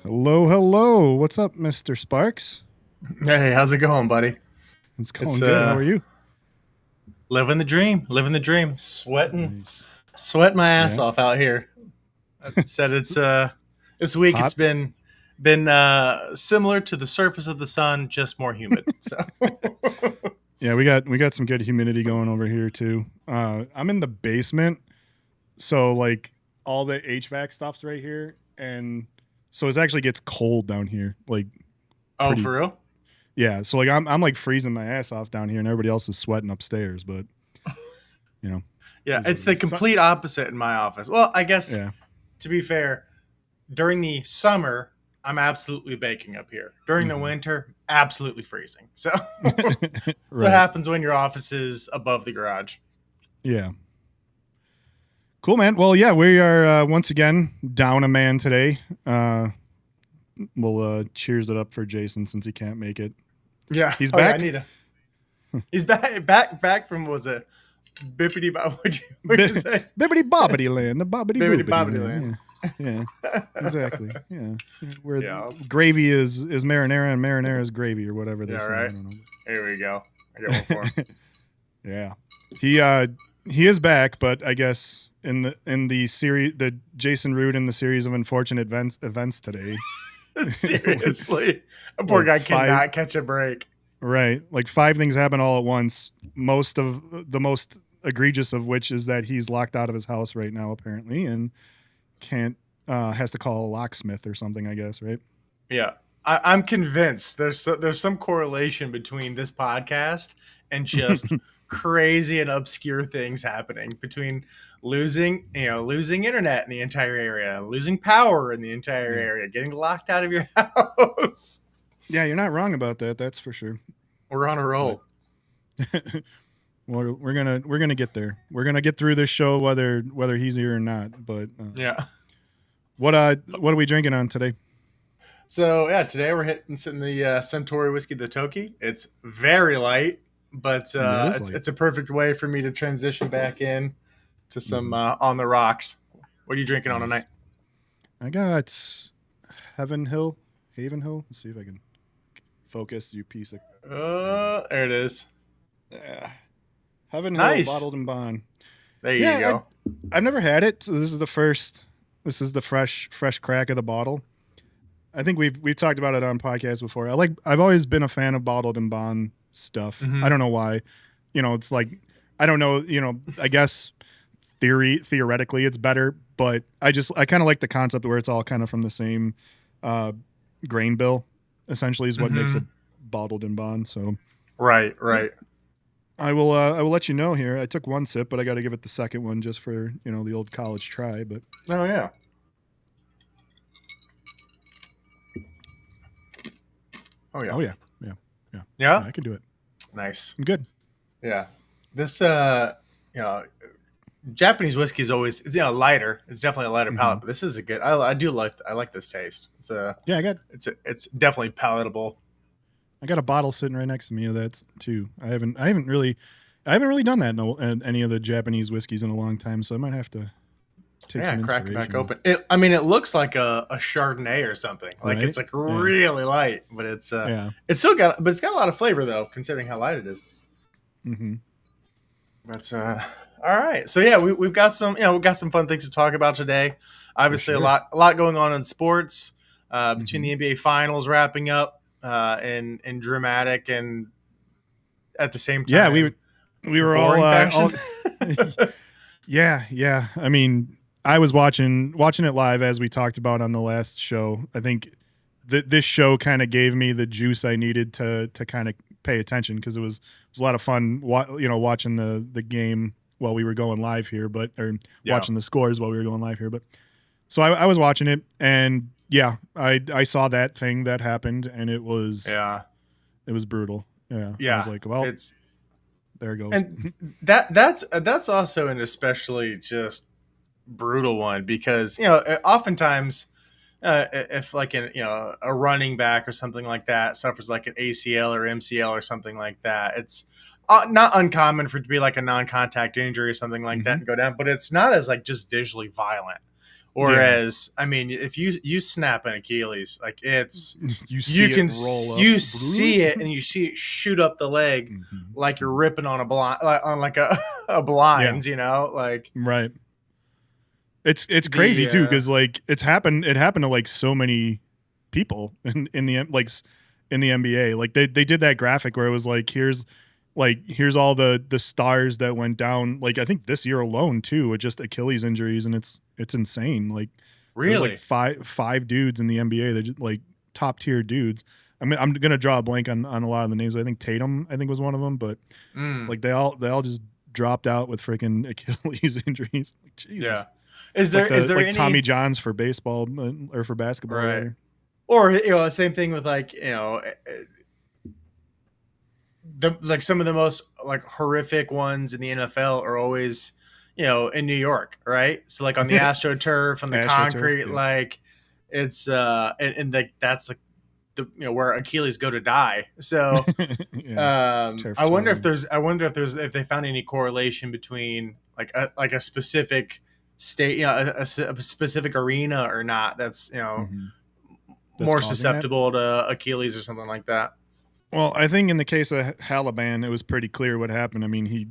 Hello, hello. What's up, Mr. Sparks? Hey, how's it going, buddy? It's going It's good. How are you? living the dream, sweating, Nice. sweating my ass Yeah. off out here. I said it's this week it's Hot. been similar to the surface of the sun, just more humid. So Yeah, we got some good humidity going over here too. I'm in the basement, so like all the HVAC stuff's right here, and so it actually gets cold down here. Like oh, pretty. for real? Yeah. So like I'm like freezing my ass off down here, and everybody else is sweating upstairs. But you know, Yeah, is what it's it the is. complete opposite in my office. Well, I guess Yeah. to be fair, during the summer, I'm absolutely baking up here. During the Mhm. winter, absolutely freezing. So that's what Right. happens when your office is above the garage. Yeah. Cool, man. Well, yeah, we are once again down a man today. We'll cheers it up for Jason since he can't make it. Yeah. He's Oh yeah, I back. need a. He's back from was it bippity bob? What'd you say? Bibbity bobbity land, the bobbity Bibbity boobity bobbity land. land. Yeah, yeah, exactly. Yeah, where Yeah. gravy is marinara and marinara is gravy or whatever they Yeah. say. I Right. don't know. Here we go. I got one for him. Yeah, he is back, but I guess in the series, the Jason Root in the series of unfortunate events today. Seriously, a poor Like guy five- cannot catch a break. Right. Like 5 things happen all at once. Most egregious of which is that he's locked out of his house right now, apparently, and can't, has to call a locksmith or something, I guess, right? Yeah, I'm convinced there's some correlation between this podcast and just crazy and obscure things happening between losing internet in the entire area, losing power in the entire Yeah. area, getting locked out of your house. Yeah, you're not wrong about that. That's for sure. We're on a roll. We're gonna get there. We're gonna get through this show whether he's here or not. But Yeah. what are we drinking on today? So yeah, today we're sitting the Centauri whiskey, the Toki. It's very light, but It is light. it's a perfect way for me to transition back in to some on the rocks. What are you drinking on Nice. tonight? I got Haven Hill. Let's see if I can focus, you piece of. There it is. Yeah. Haven Nice. Hill bottled and bond. There you Yeah, go. I've never had it, so this is the first. This is the fresh crack of the bottle. I think we've talked about it on podcasts before. I've always been a fan of bottled and bond stuff. Mhm. I don't know why. It's like I don't know. I guess theoretically it's better, but I kind of like the concept where it's all kind of from the same grain bill. Essentially, is what makes it bottled and bond. So Right. I will let you know here. I took one sip, but I got to give it the second one just for the old college try. But Oh yeah. Oh yeah. oh yeah, Yeah. I can do it. Nice. I'm good. Yeah. This Japanese whiskey is always lighter. It's definitely a lighter palate, but this is a good. I like this taste. Yeah, It's definitely palatable. I got a bottle sitting right next to me of that too. I haven't really done that in any of the Japanese whiskeys in a long time, so I might have to take some Crack it inspiration. back open. It looks like a Chardonnay or something. Like Right? it's like really light, but it's Yeah. it's got a lot of flavor though, considering how light it is. Mm-hmm. But all right. So yeah, we've got some fun things to talk about today. Obviously, sure. a lot going on in sports between the NBA Finals wrapping up and dramatic and at the same time. Yeah, we were all, boring fashion. yeah. I mean, I was watching it live as we talked about on the last show. I think this show kind of gave me the juice I needed to kind of pay attention because it was a lot of fun. Watching the game while we were going live here, watching the scores while we were going live here. But so I was watching it, and yeah, I saw that thing that happened, and it was it was brutal. Yeah. I was like, well, there it goes. And that's also an especially just brutal one because oftentimes if like a running back or something like that suffers like an ACL or MCL or something like that, it's not uncommon for it to be like a non-contact injury or something like that and go down, but it's not as like just visually violent. Whereas, I mean, if you snap an Achilles, like you see can it roll up. you see it and you see it shoot up the leg like you're ripping on a blind, like a blinds, like right. It's crazy too, because like it happened to like so many people in the NBA. Like they did that graphic where it was like here's all the stars that went down, like I think this year alone too, with just Achilles injuries, and it's insane. Like really there's like five dudes in the NBA that just, like top tier dudes. I mean, I'm gonna draw a blank on a lot of the names. I think Tatum was one of them, but like they all just dropped out with freaking Achilles injuries. Like, Jesus. Yeah. Is there like any Tommy Johns for baseball or for basketball? Right. Or same thing with like like some of the most like horrific ones in the NFL are always in New York, right? So like on the AstroTurf, on the concrete, like it's and like that's like the where Achilles go to die. So I wonder if they found any correlation between like a specific state, a specific arena or not. That's more susceptible to Achilles or something like that. Well, I think in the case of Haliburton, it was pretty clear what happened. I mean, he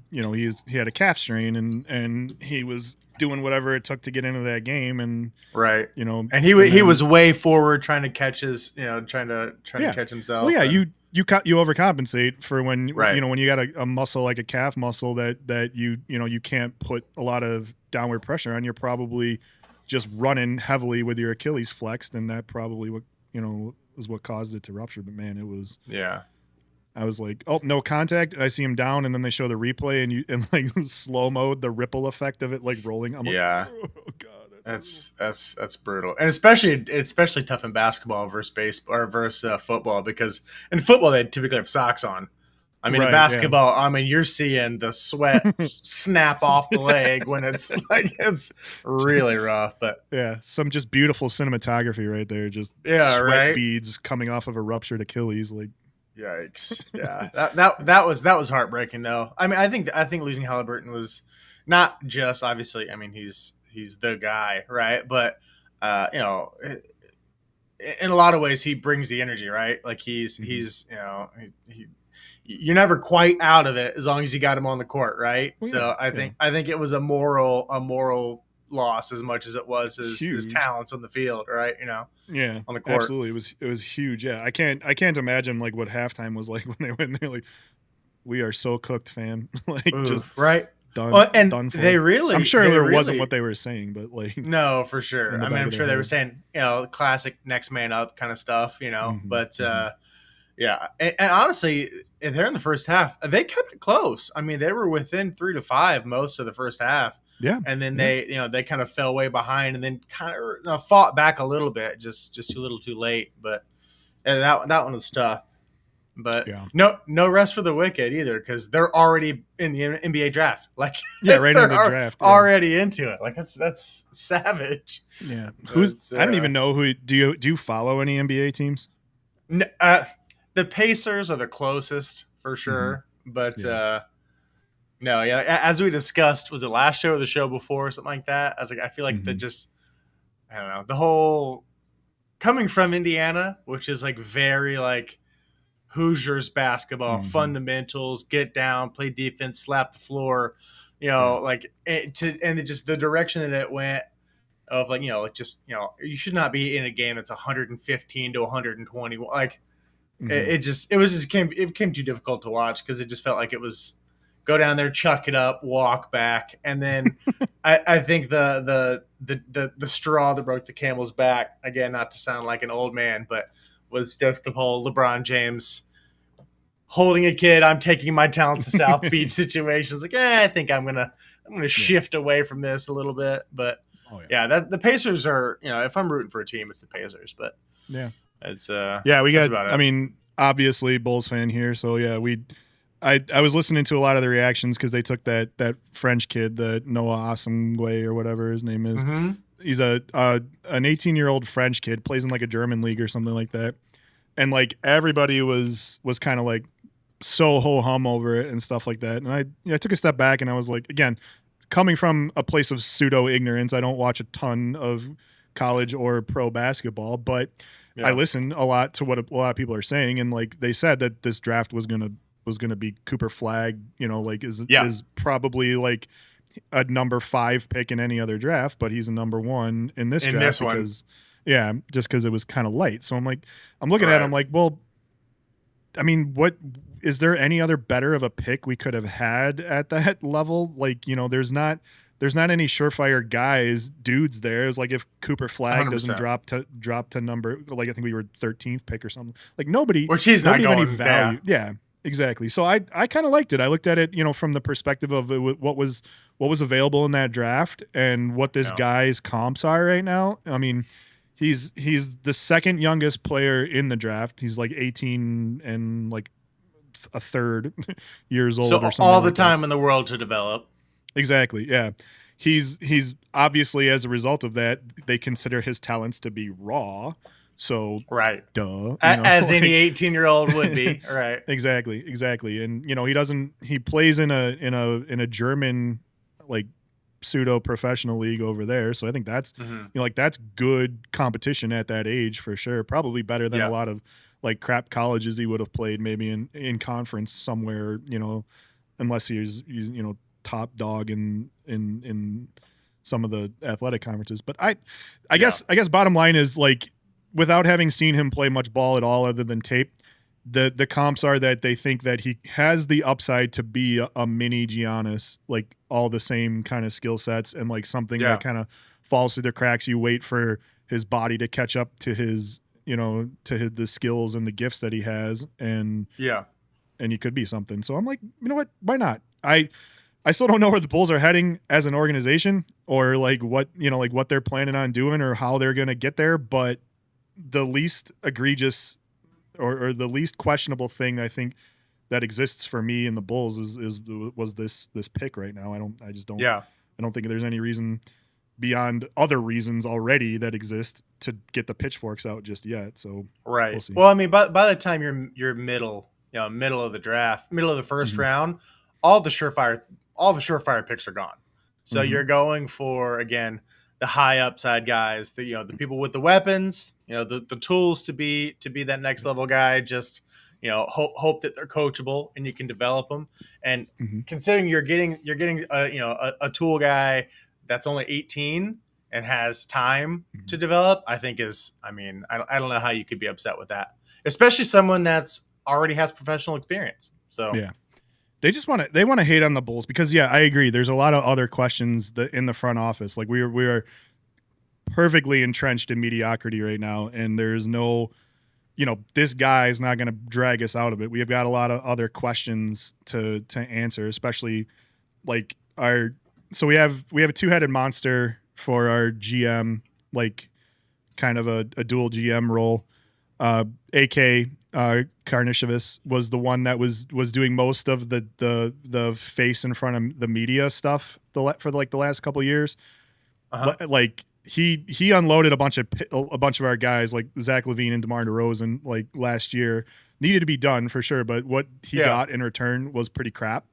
had a calf strain and he was doing whatever it took to get into that game, and right, and he was way forward trying to catch his, trying to catch himself. Well, yeah, you overcompensate for when when you got a muscle like a calf muscle that you can't put a lot of downward pressure on. You're probably just running heavily with your Achilles flexed, and that probably was what caused it to rupture. But man, it was I was like, oh, no contact. I see him down, and then they show the replay, and like slow mo, the ripple effect of it like rolling. I'm like, oh god, that's brutal, and especially tough in basketball versus baseball or versus football, because in football they typically have socks on. I mean, in basketball, I mean, you're seeing the sweat snap off the leg when it's like it's really rough. But yeah, some just beautiful cinematography right there. Just sweat beads coming off of a ruptured Achilles, like. Yikes! Yeah, that was heartbreaking though. I mean, I think losing Haliburton was not just obviously. I mean, he's the guy, right? But in a lot of ways, he brings the energy, right? Like he's you're never quite out of it as long as you got him on the court, right? Well, so I think it was a moral loss as much as it was his talents on the field, right? On the court. Absolutely. It was huge. Yeah, I can't imagine like what halftime was like when they went there. Like, we are so cooked, fam. like just right. Done. Well, and done for. I'm sure there wasn't what they were saying, but like no, for sure. I mean, I'm sure they were saying classic next man up kind of stuff, But yeah, and honestly, they're in the first half. They kept it close. I mean, they were within 3 to 5 most of the first half. Yeah, and then they kind of fell way behind, and then kind of fought back a little bit, just too little, too late. But that one was tough. But no rest for the wicked either, because they're already in the NBA draft. Like right in the draft, already into it. Like that's savage. Yeah, I don't even know who. Do you follow any NBA teams? No, the Pacers are the closest for sure, but. No, as we discussed, was it last show or the show before, or something like that? I was like, I feel like I don't know, the whole coming from Indiana, which is like very like Hoosiers basketball, fundamentals, get down, play defense, slap the floor, like just the direction that it went of like, you should not be in a game that's 115 to 120. Like it became too difficult to watch, because it just felt like it was go down there, chuck it up, walk back, and then I think the straw that broke the camel's back, again, not to sound like an old man, but was just the whole LeBron James holding a kid, I'm taking my talents to South Beach situations. Like, I think I'm gonna shift away from this a little bit, but the Pacers are, if I'm rooting for a team, it's the Pacers. But it's we got. I mean, obviously Bulls fan here, so yeah, I was listening to a lot of the reactions, because they took that French kid, the Noah Osengwe or whatever his name is. He's an 18-year-old French kid, plays in like a German league or something like that, and like everybody was kind of like so ho hum over it and stuff like that. And I took a step back, and I was like, again, coming from a place of pseudo ignorance, I don't watch a ton of college or pro basketball, but I Yeah. listen a lot to what a lot of people are saying, and like they said that this draft was gonna be Cooper Flag, like Yeah. is probably like a number 5 pick in any other draft, but he's a number 1 in this In draft this one. because just because it was kind of light. So I'm looking at it, Right. I'm like, well, I mean, what is there any other better of a pick we could have had at that level? Like, there's not any surefire dudes there. It's like if Cooper Flag doesn't 100%. drop to number, like I think we were 13th pick or something. Like nobody Which he's not nobody of any going. Yeah. value. Yeah, exactly. So I kind of liked it. I looked at it, from the perspective of what was available in that draft and what this Yeah. guy's comps are right now. I mean, he's the second youngest player in the draft. He's like 18 and like a third years old So or something all the like that. time in the world to develop. Exactly. Yeah. He's obviously, as a result of that, they consider his talents to be raw. So Right. duh. As any 18-year-old would be. Right. Exactly. And he plays in a German like pseudo professional league over there. So I think that's like that's good competition at that age for sure. Probably better than a lot of like crap colleges he would have played maybe in conference somewhere, unless he's top dog in some of the athletic conferences. But I guess bottom line is, like, without having seen him play much ball at all other than tape, the comps are that they think that he has the upside to be a mini Giannis, like all the same kind of skill sets and like something that kind of falls through the cracks. You wait for his body to catch up to his, the skills and the gifts that he has. And he could be something. So I'm like, you know what? Why not? I still don't know where the Bulls are heading as an organization or like what they're planning on doing or how they're going to get there. But the least egregious or the least questionable thing I think that exists for me in the Bulls was this pick right now. I don't think there's any reason beyond other reasons already that exist to get the pitchforks out just yet. So right. We'll see. Well, I mean, by the time you're middle of the draft, middle of the 1st round, all the surefire picks are gone. So you're going for, again, the high upside guys, the people with the weapons, the tools to be that next level guy. Just hope that they're coachable and you can develop them. And considering you're getting a tool guy that's only 18 and has time to develop, I think I don't know how you could be upset with that, especially someone that's already has professional experience. So yeah. They want to hate on the Bulls because I agree. There's a lot of other questions in the front office. Like we are perfectly entrenched in mediocrity right now, and there's no, this guy is not going to drag us out of it. We have got a lot of other questions to answer, especially like so we have a 2-headed monster for our GM, like kind of a dual GM role. AK Karnishevas was the one that was doing most of the face in front of the media stuff for like the last couple of years. Like he unloaded a bunch of our guys like Zach LaVine and DeMar DeRozan like last year. Needed to be done for sure, but what he got in return was pretty crap.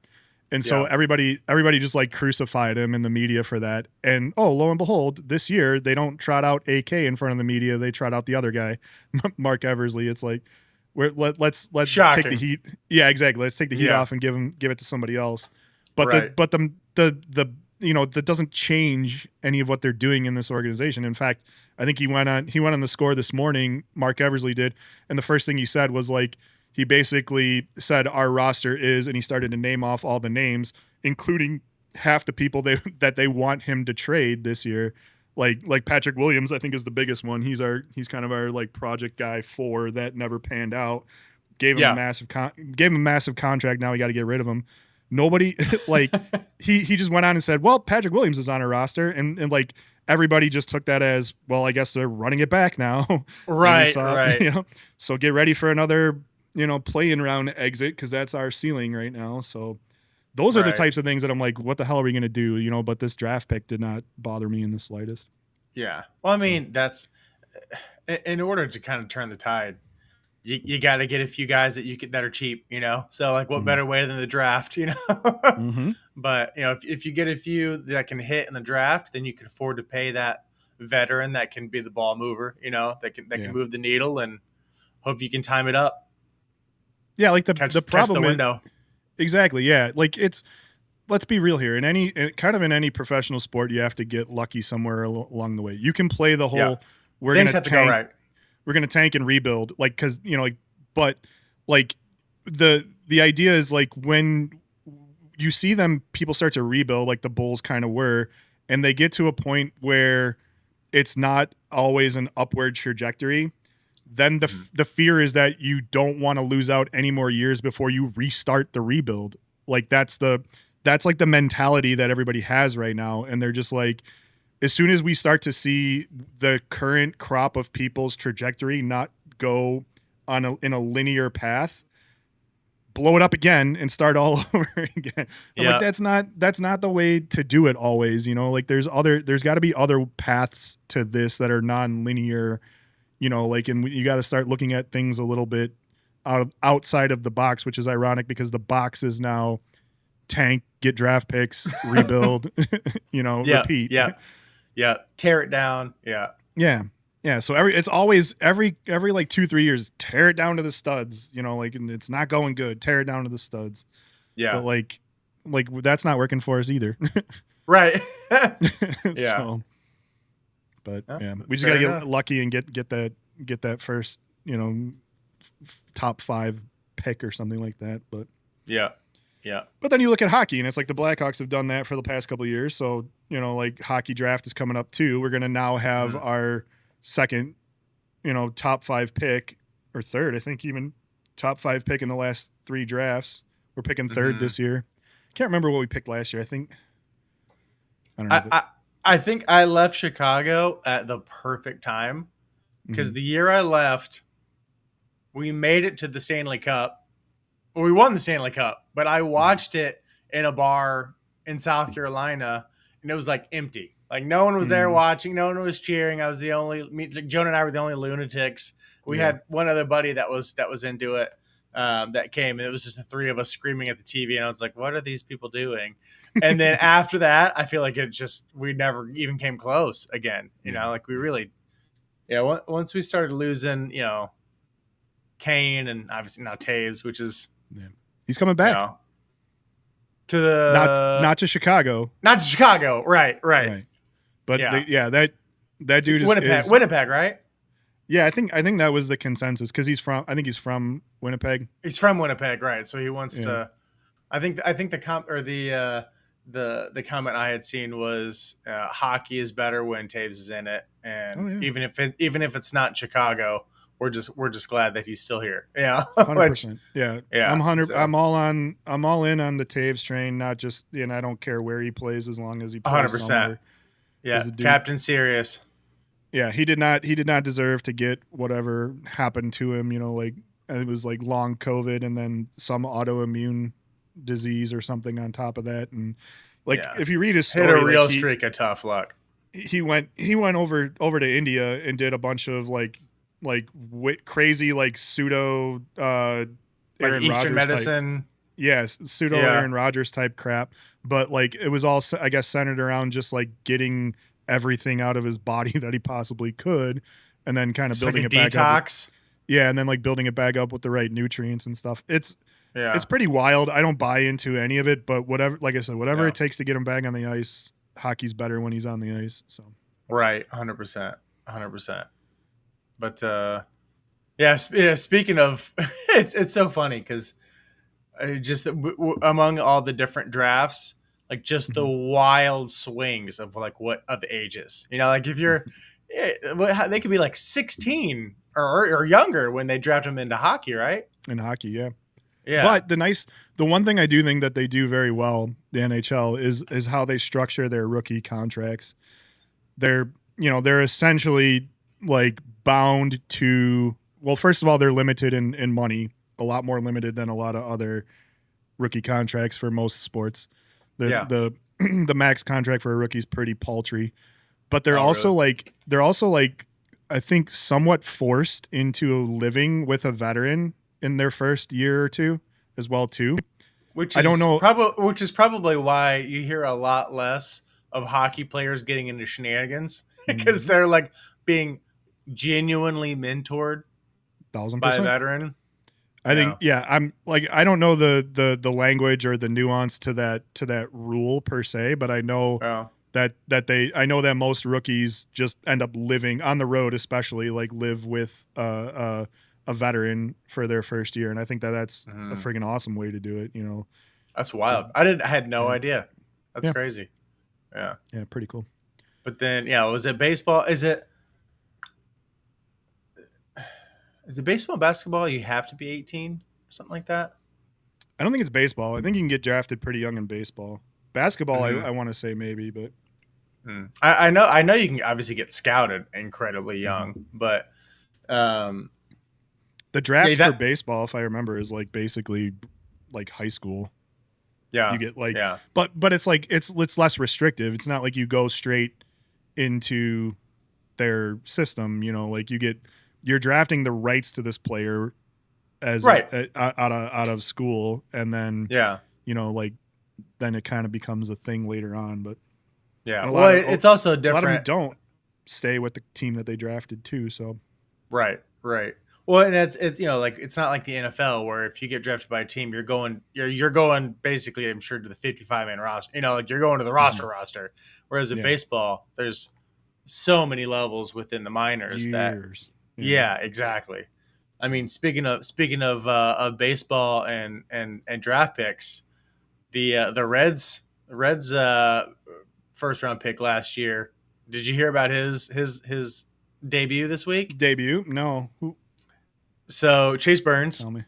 And so everybody just like crucified him in the media for that. And lo and behold, this year they don't trot out AK in front of the media. They trot out the other guy, Mark Eversley. It's like, let's Shocking. take the heat. Yeah, exactly. Let's take the heat off and give it to somebody else. But that doesn't change any of what they're doing in this organization. In fact, I think he went on the score this morning. Mark Eversley did, and the first thing he said was like, he basically said our roster is, and he started to name off all the names, including half the people that they want him to trade this year. Like Patrick Williams, I think is the biggest one. He's kind of our like project guy for that never panned out. Gave him a massive contract. Now we got to get rid of him. Nobody like he just went on and said, well, Patrick Williams is on our roster, and like everybody just took that as, well, I guess they're running it back now. Right. So get ready for another play-in round exit because that's our ceiling right now. So those are the types of things that I'm like, what the hell are we going to do? But this draft pick did not bother me in the slightest. Yeah. Well, I mean, that's in order to kind of turn the tide. you got to get a few guys that are cheap, So like, what Mhm. better way than the draft, Mhm. But if you get a few that can hit in the draft, then you can afford to pay that veteran that can be the ball mover, that can Yeah. move the needle, and hope you can time it up, Yeah, like the catch the problem is window. exactly, yeah. Like let's be real here. In any professional sport, you have to get lucky somewhere along the way. You can play the Yeah, whole we're things gonna have to go tank, right. and rebuild, like because like, but like the idea is like when you see them, people start to rebuild, like the Bulls kind of were, and they get to a point where it's not always an upward trajectory. Then Mhm. the fear is that you don't want to lose out any more years before you restart the rebuild. Like that's like the mentality that everybody has right now, and they're just like, as soon as we start to see the current crop of people's trajectory not go in a linear path, blow it up again and start all over again. I'm like, Yeah, that's not the way to do it always, like there's got to be other paths to this that are non-linear, like, and you got to start looking at things a little bit outside of the box, which is ironic because the box is now tank, get draft picks, rebuild, yeah, repeat. yeah, yeah. Tear it down. Yeah, Yeah. Yeah. So it's always every like 2-3 years, tear it down to the studs, like, and it's not going good. Tear it down to the studs. yeah. But like that's not working for us either. Right. Yeah. So, but Yeah, yeah, we just got fair to enough. get lucky and get that first, top 5 pick or something like that. Yeah, yeah. But then you look at hockey, and it's like the Blackhawks have done that for the past couple of years. So, like hockey draft is coming up too. We're going to now have Mhm. our second, top 5 pick, or third, I think, even top 5 pick in the last 3 drafts. We're picking third Mhm. this year. Can't remember what we picked last year. I don't know, I, but I I think I left Chicago at the perfect time because mhm. the year I left, we made it to the Stanley Cup. Well, we won the Stanley Cup, but I Mhm. watched it in a bar in South Carolina, and it was like empty. Like no one was there Mhm. watching, no one was cheering. I was the only like, Joan and I were the only lunatics. We Yeah. had one other buddy that was into it, that came, and it was just the three of us screaming at the TV. And I was like, "What are these people doing?" And then after that, I feel like we never even came close again. Yeah. Like we really, yeah. Once we started losing, Kane and obviously now Taves, which is Yeah. He's coming you back. know to Not to Chicago. not to Chicago, right, right, Right. But yeah, that dude Winnipeg, is Winnipeg, right? yeah, I think that was the consensus because he's from Winnipeg. He's from Winnipeg, right? So he wants Yeah. to. I think the comment I had seen was hockey is better when Taves is in it, Oh and yeah. even if it's not in Chicago, we're just glad that he's still here. Yeah, which 100%. Yeah. yeah, so I'm all in on the Taves train, not just, I don't care where he plays as long as he plays 100%. somewhere, Yeah, cuz the dude, Captain Serious. yeah, he did not deserve to get whatever happened to him, like it was like long COVID and then some autoimmune disease or something on top of that, and like Yeah, if you read his hit a story, like real streak of tough luck. he went over to India and did a bunch of crazy like pseudo Like Aaron Eastern Rodgers type, medicine. yes, pseudo Yeah, Aaron Rodgers type crap, but like it was all I guess centered around just like getting everything out of his body that he possibly could, and then kind of just like a building it back up with, detox. yeah, and then like building it back up with the right nutrients and stuff. It's Yeah, pretty wild. I don't buy into any of it, but whatever, like I said, whatever yeah, it takes to get him back on the ice, hockey's better when he's on the ice. So right, 100%, 100%. But yeah, yeah. Speaking of, it's so funny because just among all the different drafts, like just the mhm. wild swings of like what of ages. Like if you're, they could be like 16 or younger when they draft them into hockey, right? In hockey, yeah. Yeah, But the one thing I do think that they do very well, the NHL, is how they structure their rookie contracts. They're essentially like bound to, well, first of all, they're limited in money, a lot more limited than a lot of other rookie contracts for most sports. yeah. The max contract for a rookie is pretty paltry, but they're Oh, also really? like I think, somewhat forced into living with a veteran in their first year or two as well too. Which I don't is know. probably why you hear a lot less of hockey players getting into shenanigans because Mhm. they're like being genuinely mentored Thousand by a percent. veteran. I think, Yeah. yeah, I'm like, I don't know the language or the nuance to that rule per se, but I know Oh. I know that most rookies just end up living on the road, especially like live with a veteran for their first year, and I think that's a Mhm. friggin' awesome way to do it. You know, That's 'cause- wild. I had no yeah, idea. That's yeah, crazy. Yeah. yeah, pretty cool. But then, yeah, was it baseball? Is it baseball and basketball? You have to be 18 or something like that. I don't think it's baseball. I think you can get drafted pretty young in baseball. Basketball, Mm-hmm. I want to say maybe, but I know you can obviously get scouted incredibly mhm. young, but um, The yeah, draft for that baseball, if I remember, is like basically like high school. You yeah, get like, yeah, but it's like it's less restrictive. It's not like you go straight into their system. You know, like you're drafting the rights to this player as right, out of school, and then yeah, you know like then it kind of becomes a thing later on. But yeah. and Well, it's also a lot of them different. don't stay with the team that they drafted too. So Right, right. Well, and it's like it's not like the NFL where if you get drafted by a team, you're going basically, I'm sure, to the 55-man roster. Like you're going to the mhm. roster. Whereas in Yeah, baseball, there's so many levels within the minors that years. Yeah. yeah, exactly. I mean, speaking of baseball and draft picks, the Reds first round pick last year. Did you hear about his debut this week? Debut? No. Who? So Chase Burns, Tell me.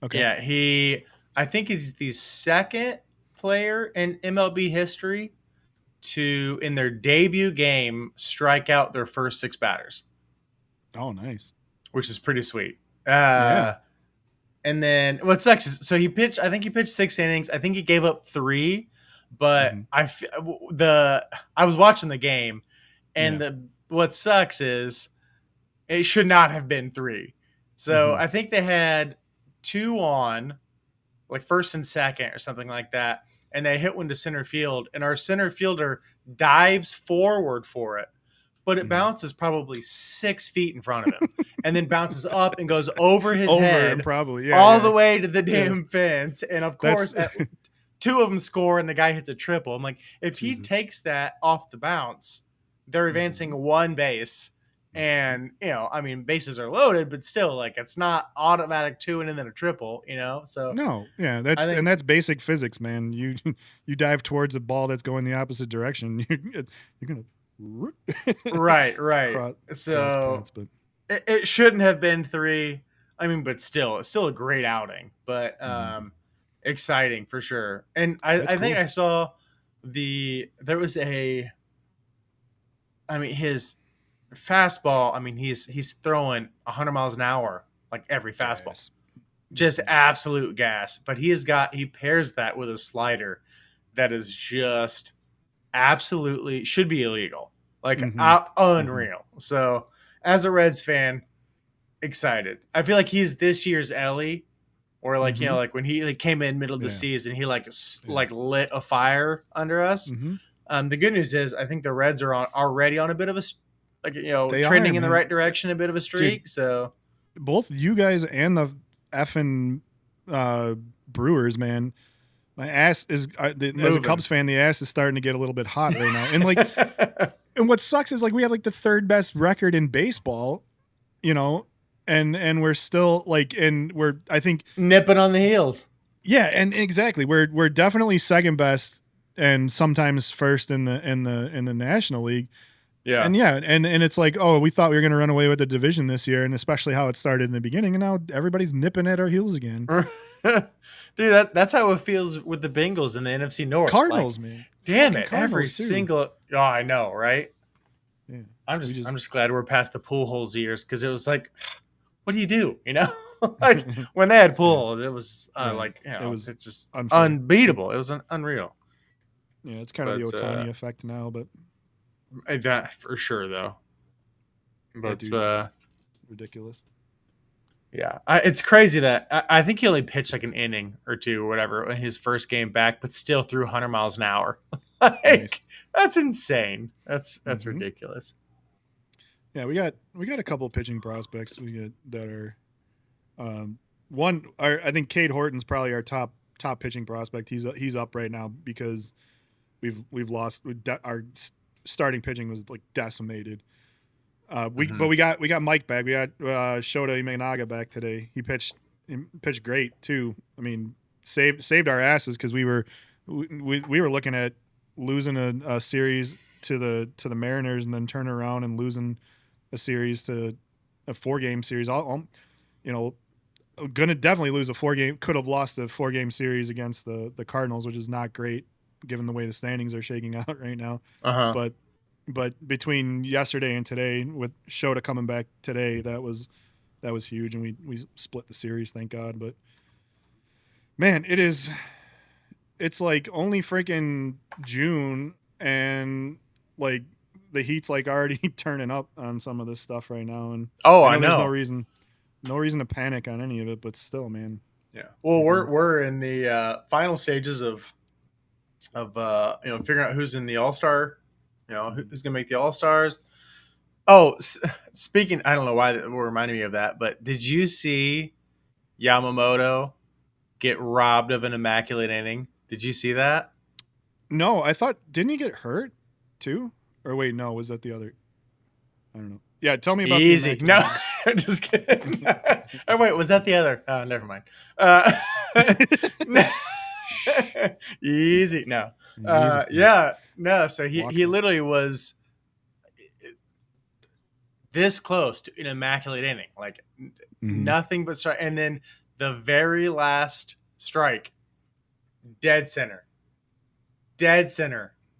Okay. yeah, I think he's the second player in MLB history to in their debut game strike out their first six batters, Oh, nice. which is pretty sweet. Yeah. And then what sucks is so he pitched. I think he pitched 6 innings. I think he gave up three, but Hmm. I was watching the game, and Yeah. the what sucks is it should not have been three. So Hmm. I think they had two on, like first and second or something like that, and they hit one to center field, and our center fielder dives forward for it, but it Hmm. bounces probably 6 feet in front of him, and then bounces up and goes over his Over head probably. Yeah. all the Yeah. way to the Yeah. damn fence. And of That's course, two of them score, and the guy hits a triple. I'm like, if he Jesus. takes that off the bounce, they're Mhm. advancing one base. And I mean, bases are loaded, but still, like, it's not automatic two and then a triple. So No. Yeah. I think That's basic physics, man. You you dive towards a ball that's going the opposite direction. You're gonna right, right. cross So paths, but it shouldn't have been three. I mean, but still, it's still a great outing, but mhm. exciting for sure. And I, That's I think cool. I saw there was his fastball. I mean, he's throwing 100 miles an hour like every fastball, Gas. just absolute gas. But he pairs that with a slider that is just absolutely should be illegal, like Hmm. Hmm. unreal. So as a Reds fan, excited. I feel like he's this year's Ellie, or like Hmm. like when he like came in middle of the Yeah. season, he like Yeah. lit a fire under us. Hmm. The good news is I think the Reds are already on a bit of a They are, trending in the man. right direction, a bit of a Dude, streak. So both you guys and the effing uh, Brewers, man. My ass is as a moving. Cubs fan, the ass is starting to get a little bit hot right now. And like, and what sucks is like we have like the third best record in baseball, you know, and we're still like, and we're I think Nipping on the heels. yeah, and exactly we're definitely second best and sometimes first in the National League. Yeah. And yeah, and it's like, oh, we thought we were going to run away with the division this year, and especially how it started in the beginning, and now everybody's nipping at our heels again. Dude, that's how it feels with the Bengals in the NFC North. Like, Cardinals, man, damn fucking it, every Cardinals too. single. Oh, I know, right? Yeah, I'm we just just I'm just glad we're past the pool holes years because it was like, what do you do? Like when they had yeah, pool, it was yeah. It was it's just unfair. unbeatable. It was unreal. Yeah, it's kind of the But Otani effect now, but that for sure though. That But dude is just ridiculous. yeah, it's crazy that I think he only pitched like an inning or two or whatever in his first game back, but still threw 100 miles an hour. Nice. Like that's insane. That's Mm-hmm. ridiculous. Yeah, we got a couple pitching prospects we got that are one. I think Cade Horton's probably our top pitching prospect. He's up right now because we've lost our starting pitching was like decimated. But we got Mike back. We got Shota Imanaga back today. He pitched great too. I mean, saved our asses because we were looking at losing a series to the Mariners and then turning around and losing a series to a 4-game series. Gonna definitely lose a 4-game. Could have lost a 4-game series against the Cardinals, which is not great given the way the standings are shaking out right now. But between yesterday and today, with Shota coming back today, that was huge, and we split the series, thank God. But man, it's like only freaking June, and like the heat's like already turning up on some of this stuff right now. And I know. There's no reason to panic on any of it, but still, man. Yeah. Well, we're in the final stages of figuring out who's in the All-Star. Who's gonna make the All-Stars. Oh, speaking, I don't know why that reminded me of that, but did you see Yamamoto get robbed of an immaculate inning? Did you see that? No, I thought, didn't he get hurt too? Or wait, no, was that the other? I don't know. Yeah, tell me about Easy. the No, I'm just kidding. Oh wait, was that the other? Oh, never mind. Easy. No. Yeah. No. So he literally was this close to an immaculate inning, like nothing but strike, and then the very last strike, dead center.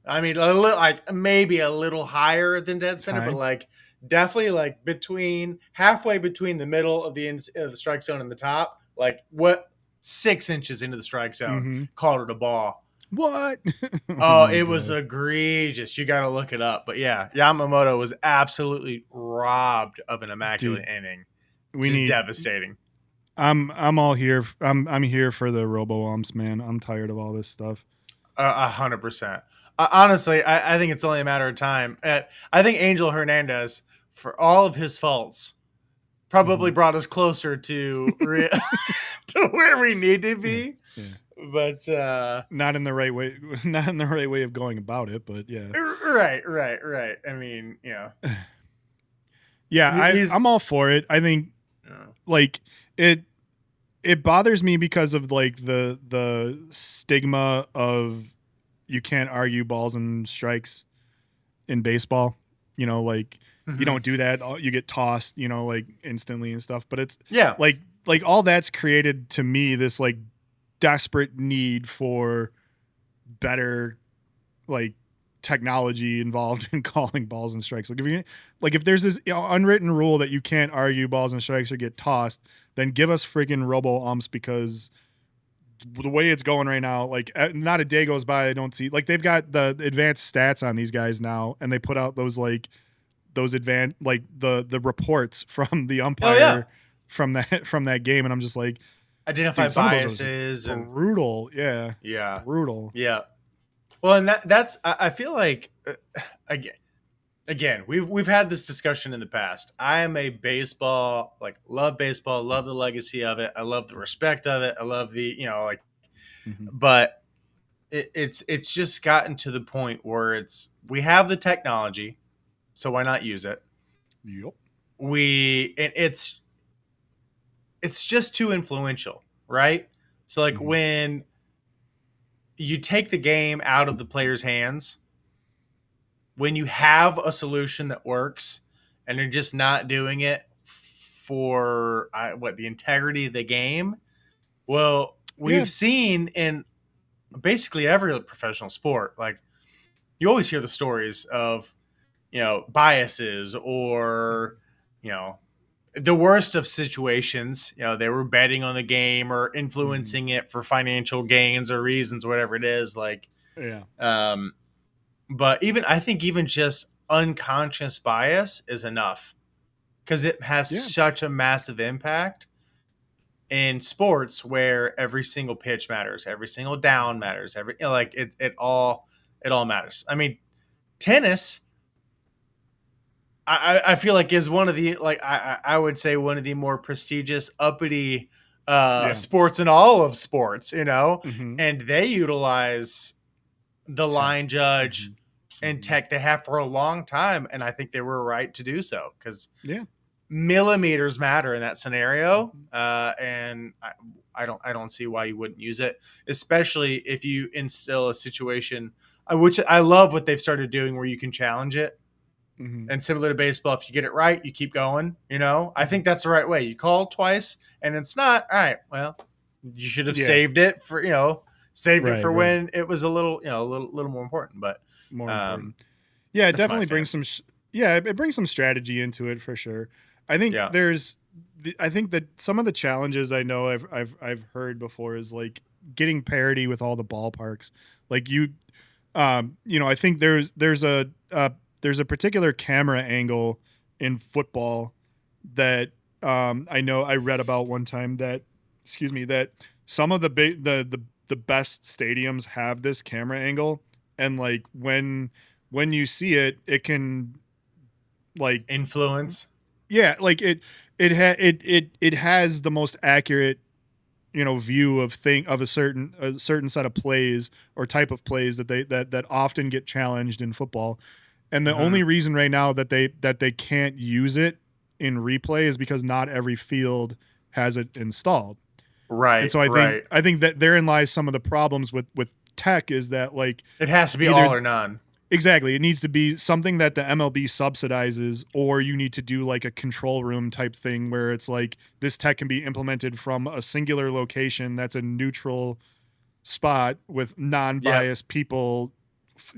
I mean, like maybe a little higher than dead center, but like definitely like halfway between the middle of the strike zone and the top, like 6 inches into the strike zone, called it a ball. What? Oh, it was egregious. You got to look it up. But yeah, Yamamoto was absolutely robbed of an immaculate inning. Devastating. I'm all here. I'm here for the robo umps, man. I'm tired of all this stuff. 100%. Honestly, I think it's only a matter of time. I think Angel Hernandez, for all of his faults, probably brought us closer to to where we need to be. Yeah. But not in the right way. Not in the right way of going about it. But yeah. Right. I mean, yeah, I'm all for it. I think like it bothers me because of like the stigma of you can't argue balls and strikes in baseball. Like you don't do that, you get tossed, like instantly and stuff. But it's like all that's created to me this like desperate need for better like technology involved in calling balls and strikes. Like if there's this unwritten rule that you can't argue balls and strikes or get tossed, then give us freaking robo umps, because the way it's going right now, like not a day goes by I don't see, like they've got the advanced stats on these guys now, and they put out those advanced like the reports from the umpire from that game, and I'm just like, identify biases and brutal. Brutal. Yeah. Well, and that's I feel like again we've had this discussion in the past. I am a baseball, like love baseball, love the legacy of it, I love the respect of it, I love the but it's just gotten to the point where we have the technology, so why not use it? Yep. It's just too influential, right? So like when you take the game out of the player's hands, when you have a solution that works and you're just not doing it for the integrity of the game. Well, we've seen in basically every professional sport, like you always hear the stories of, biases or, the worst of situations, they were betting on the game or influencing it for financial gains or reasons, whatever it is. Like, but I think even just unconscious bias is enough because it has Yeah. such a massive impact in sports where every single pitch matters, every single down matters, every like it all matters. I mean, tennis, I feel like is one of the like I would say one of the more prestigious uppity Yeah. sports in all of sports, you know, Mm-hmm. and they utilize the Tech. line judge Mm-hmm. and Mm-hmm. tech they have for a long time, and I think they were right to do so because Yeah. millimeters matter in that scenario, Mm-hmm. and I don't see why you wouldn't use it, especially if you instill a situation, which I love what they've started doing, where you can challenge it. Mm-hmm. And similar to baseball, if you get it right, you keep going. You know, I Mm-hmm. think that's the right way. You call twice, and it's not all right. Well, you should have Yeah. saved it for saved it Right. for Right. when it was a little little more important. But More important. um, Yeah, it that's my definitely brings stance. some. Yeah, it brings some strategy into it for sure. I think Yeah. I think that some of the challenges I know I've heard before is like getting parity with all the ballparks. Like I think there's a particular camera angle in football that I know I read about one time that that some of the best stadiums have this camera angle, and like when you see it, it can like Influence. yeah, like it has the most accurate view of a certain set of plays or type of plays that often get challenged in football. And the Mhm. only reason right now that they can't use it in replay is because not every field has it installed. And Right. so Right. I think that therein lies some of the problems with tech, is that like It has to be either all or none. exactly, it needs to be something that the MLB subsidizes, or you need to do like a control room type thing where it's like this tech can be implemented from a singular location that's a neutral spot with Yep. non-biased people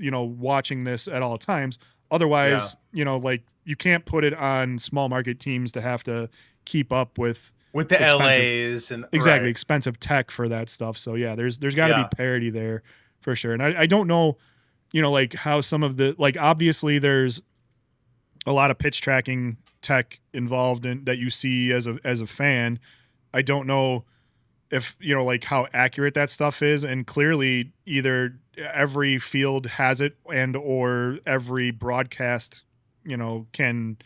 watching this at all times. Yeah. Otherwise, like you can't put it on small market teams to have to keep up with With the expensive LAs and exactly right. expensive tech for that stuff. So yeah, there's got to be Yeah. parity there for sure. And I don't know, like how some of the, like, obviously there's a lot of pitch tracking tech involved in that you see as a fan. I don't know if like how accurate that stuff is, and clearly either every field has it and or every broadcast can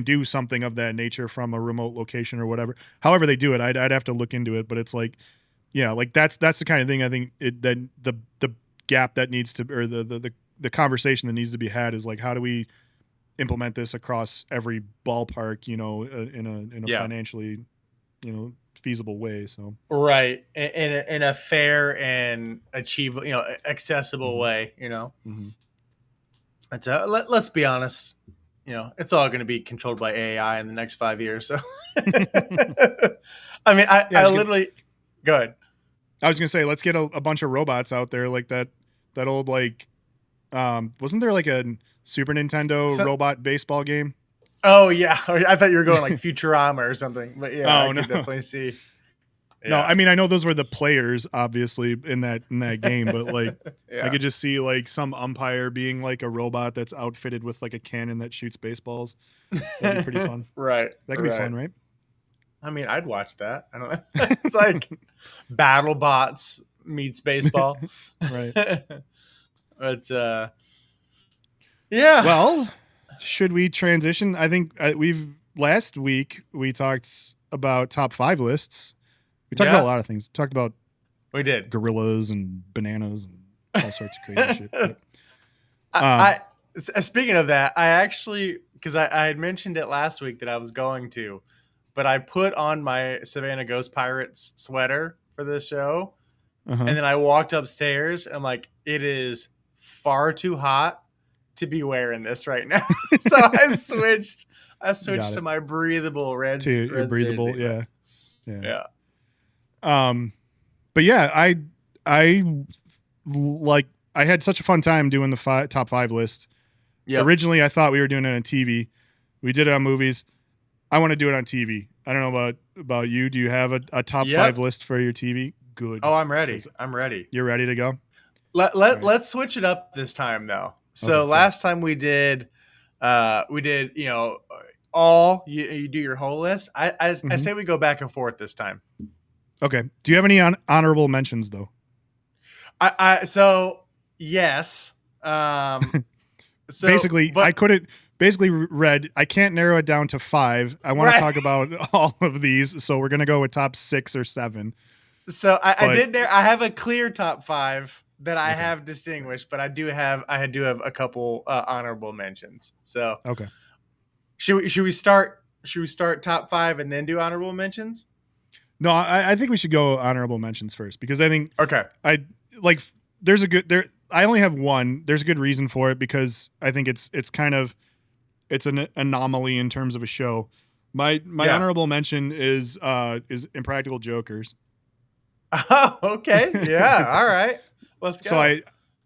do something of that nature from a remote location or whatever. However they do it, I'd have to look into it, but it's like, yeah, like that's the kind of thing I think that the gap that needs to, or the conversation that needs to be had is like, how do we implement this across every ballpark, in a Yeah. financially, feasible way. So Right. In a fair and achievable, accessible Mhm. way, Mm-hmm. It's let's be honest, it's all going to be controlled by AI in the next 5 years. So, I mean, Yeah, I literally good. I was gonna say, let's get a bunch of robots out there like that old like wasn't there like a Super Nintendo So, robot baseball game? oh yeah, I thought you were going like Futurama or something, but yeah, I Oh no. could definitely see. No, Yeah, I mean I know those were the players obviously in that game, but like I yeah, could just see like some umpire being like a robot that's outfitted with like a cannon that shoots baseballs. That'd be pretty fun. right, That could be right. fun, right? I mean, I'd watch that. I don't know. It's like Battle Bots meets baseball. Right. But yeah, Well, should we transition? I think last week we talked about top 5 lists. We talked about a lot of things. We talked about we did. gorillas and bananas and all sorts of crazy shit. But, Speaking of that, I actually, because I had mentioned it last week that I was going to, but I put on my Savannah Ghost Pirates sweater for this show, uh-huh. and then I walked upstairs and I'm like, it is far too hot to be wearing this right now. So I switched to my breathable red. To your red breathable, jersey. yeah. Yeah. But yeah, I like I had such a fun time doing the top 5 list. Yep. Originally, I thought we were doing it on TV. We did it on movies. I want to do it on TV. I don't know about you. Do you have a top 5 list for your TV? Good. Oh, I'm ready. I'm ready. You're ready to go? Let's switch it up this time though. So Okay, last time we did you do your whole list. I Mhm. say we go back and forth this time. Okay. Do you have any honorable mentions though? So yes. Um, so Basically, I but couldn't. Basically, read. I can't narrow it down to 5. I want to right. talk about all of these, so we're gonna go with top 6 or 7. So I But did there. I have a clear top 5 that I okay, have distinguished, but I do have a couple honorable mentions. So okay. should we start top 5 and then do honorable mentions? No, I think we should go honorable mentions first because I think Okay. I like. There's a good there. I only have one. There's a good reason for it because I think it's kind of it's an anomaly in terms of a show. My Yeah. honorable mention is Impractical Jokers. Oh, okay. Yeah. All right. Let's So go.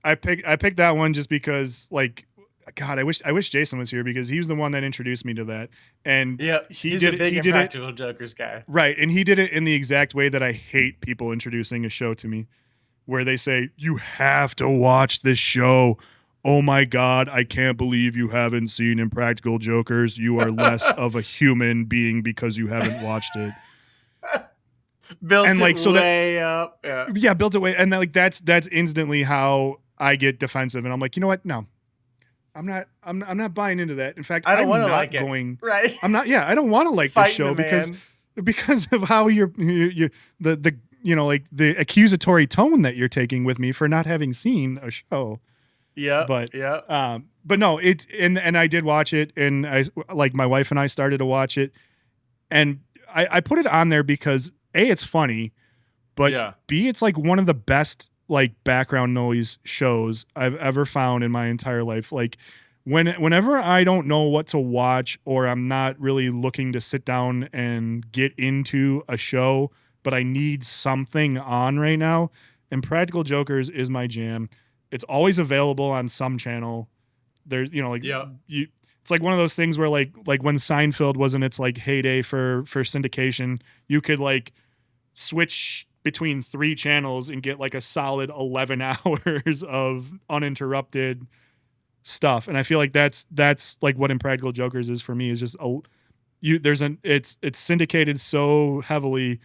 I picked that one just because like God, I wish Jason was here because he was the one that introduced me to that, and Yep. he He's a did it. big He did it Impractical Jokers guy. right, and he did it in the exact way that I hate people introducing a show to me, where they say you have to watch this show. Oh my God, I can't believe you haven't seen Impractical Jokers. You are less of a human being because you haven't watched it. Built And it like so that way up. Yeah. yeah, built it way and like that's instantly how I get defensive and I'm like, you know what? No, I'm not buying into that. In fact, I don't want I'm to not like it. going. Right. I'm not. Yeah, I don't want to like this Fighting the show because man. of how you the like the accusatory tone that you're taking with me for not having seen a show. Yep. But Yep. but no, it's and I did watch it and I like my wife and I started to watch it and I put it on there because A, it's funny, but Yeah. B, it's like one of the best like background noise shows I've ever found in my entire life. Like whenever I don't know what to watch or I'm not really looking to sit down and get into a show, but I need something on right now, Impractical Jokers is my jam. It's always available on some channel. There's like Yep. you it's like one of those things where like when Seinfeld was in its like heyday for syndication, you could like switch between 3 channels and get like a solid 11 hours of uninterrupted stuff. And I feel like that's like what Impractical Jokers is for me is just it's syndicated so heavily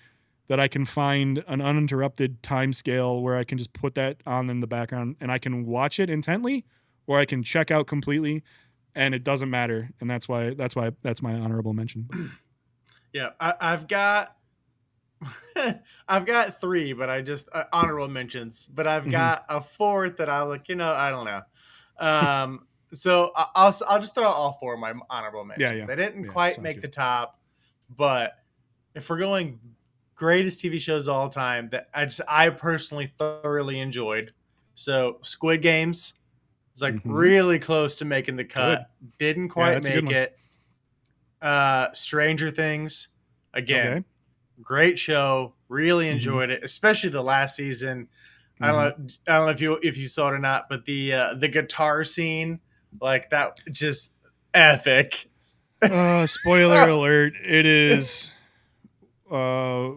that I can find an uninterrupted time scale where I can just put that on in the background and I can watch it intently or I can check out completely and it doesn't matter. And that's why that's my honorable mention. Yeah. I've got I've got 3, but I just honorable mentions. But I've Mhm. got a 4th that I look. I don't know. So I'll just throw out all 4 of my honorable Yeah, mentions. yeah. They didn't Yeah, quite sounds make good. the top, but if we're going greatest TV shows of all time that I personally thoroughly enjoyed. So Squid Games is like Mhm. really close to making the cut. Good. Didn't Yeah, quite that's a good make one. it. Stranger Things, again, Okay. great show. Really Mhm. enjoyed it, especially the last season. I don't Mhm. know. I don't know if you saw it or not, but the guitar scene, like that, just epic. Spoiler alert, it is uh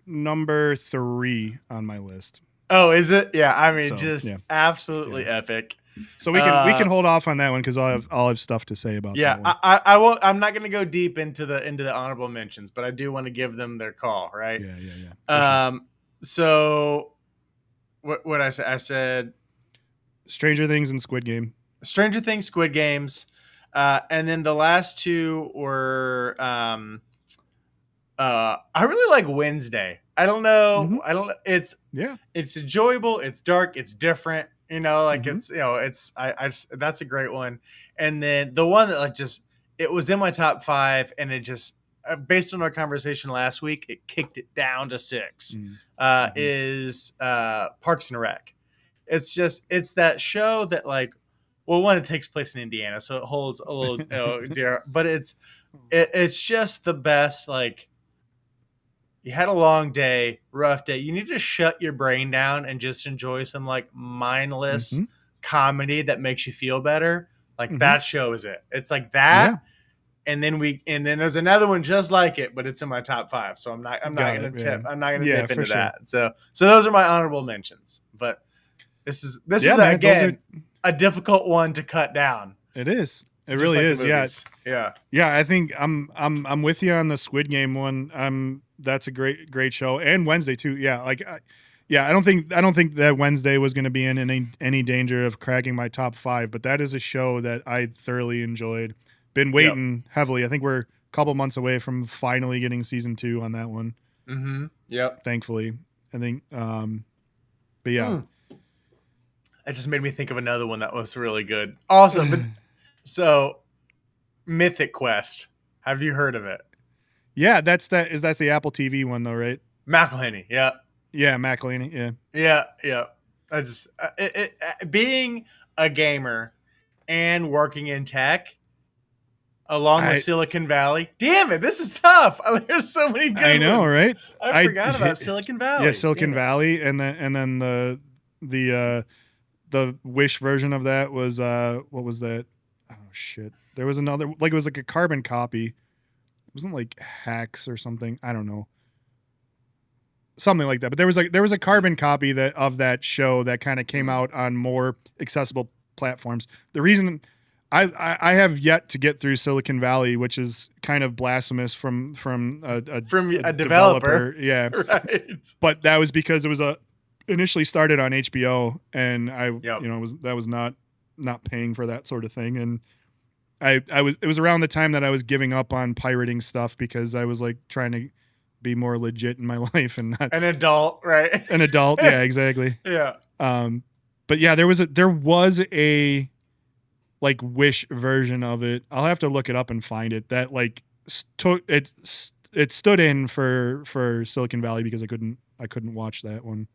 number 3 on my list. Oh, is it? Yeah, I mean, So, just yeah. Yeah. absolutely epic. So we can Uh, hold off on that one cuz I'll have stuff to say about yeah, that one. I won't. I'm not going to go deep into the honorable mentions, but I do want to give them their call, right? Yeah, yeah, yeah. For sure. Um, so what I said? I said Stranger Things and Squid Game. Stranger Things, Squid Games, and then the last 2 were I really like Wednesday. I don't know. Mhm. I don't. Yeah. It's enjoyable. It's dark. It's different. Like Mhm. it's that's a great one. And then the one that like just it was in my top 5, and it just based on our conversation last week, it kicked it down to 6. Mhm. Mhm. Is Parks and Rec. It's that show that like, well, one, it takes place in Indiana, so it holds a little dear, but it's just the best. Like, you had a long day, rough day. You need to shut your brain down and just enjoy some like mindless Mhm. comedy that makes you feel better. Like Mhm. that show is it. It's like Yeah. that. And then there's another one just like it, but it's in my top 5. So I'm not Got gonna it. Yeah. I'm not gonna Yeah, dip for into sure. that. So those are my honorable mentions. But this is Yeah, man. Those are again a difficult one to cut down. it is. It just really like is. the Yeah. movies. Yeah. Yeah, I think I'm with you on the Squid Game one. That's a great show, and Wednesday too. Yeah, I don't think that Wednesday was going to be in any danger of cracking my top 5, but that is a show that I thoroughly enjoyed. Been waiting heavily. I think we're a couple months away from finally getting season 2 on that one. Mm-hmm. Yep. Thankfully, I think. But yeah, It just made me think of another one that was really good. Also, but so Mythic Quest. Have you heard of it? yeah, that's the Apple TV one though, right? McElhenney. Yeah. Yeah, McElhaney. Yeah. Yeah. Yeah. I just being a gamer and working in tech along with Silicon Valley. Damn it, this is tough. There's so many good I know, ones. right? I forgot about Silicon Valley. Yeah, Silicon Valley, and then the Wish version of that was what was that? Oh shit. There was another, like, it was like a carbon copy. It wasn't like Hacks or something. I don't know. Something like that. But there was a carbon copy of that show that kind of came out on more accessible platforms. The reason I have yet to get through Silicon Valley, which is kind of blasphemous from a developer. Yeah. Right. But that was because it was initially started on HBO, and that was not paying for that sort of thing. And it was around the time that I was giving up on pirating stuff because I was like trying to be more legit in my life and not an adult, right? An adult. Yeah, exactly. Yeah. But yeah, there was a like Wish version of it. I'll have to look it up and find it. That like it stood in for Silicon Valley because I couldn't watch that one.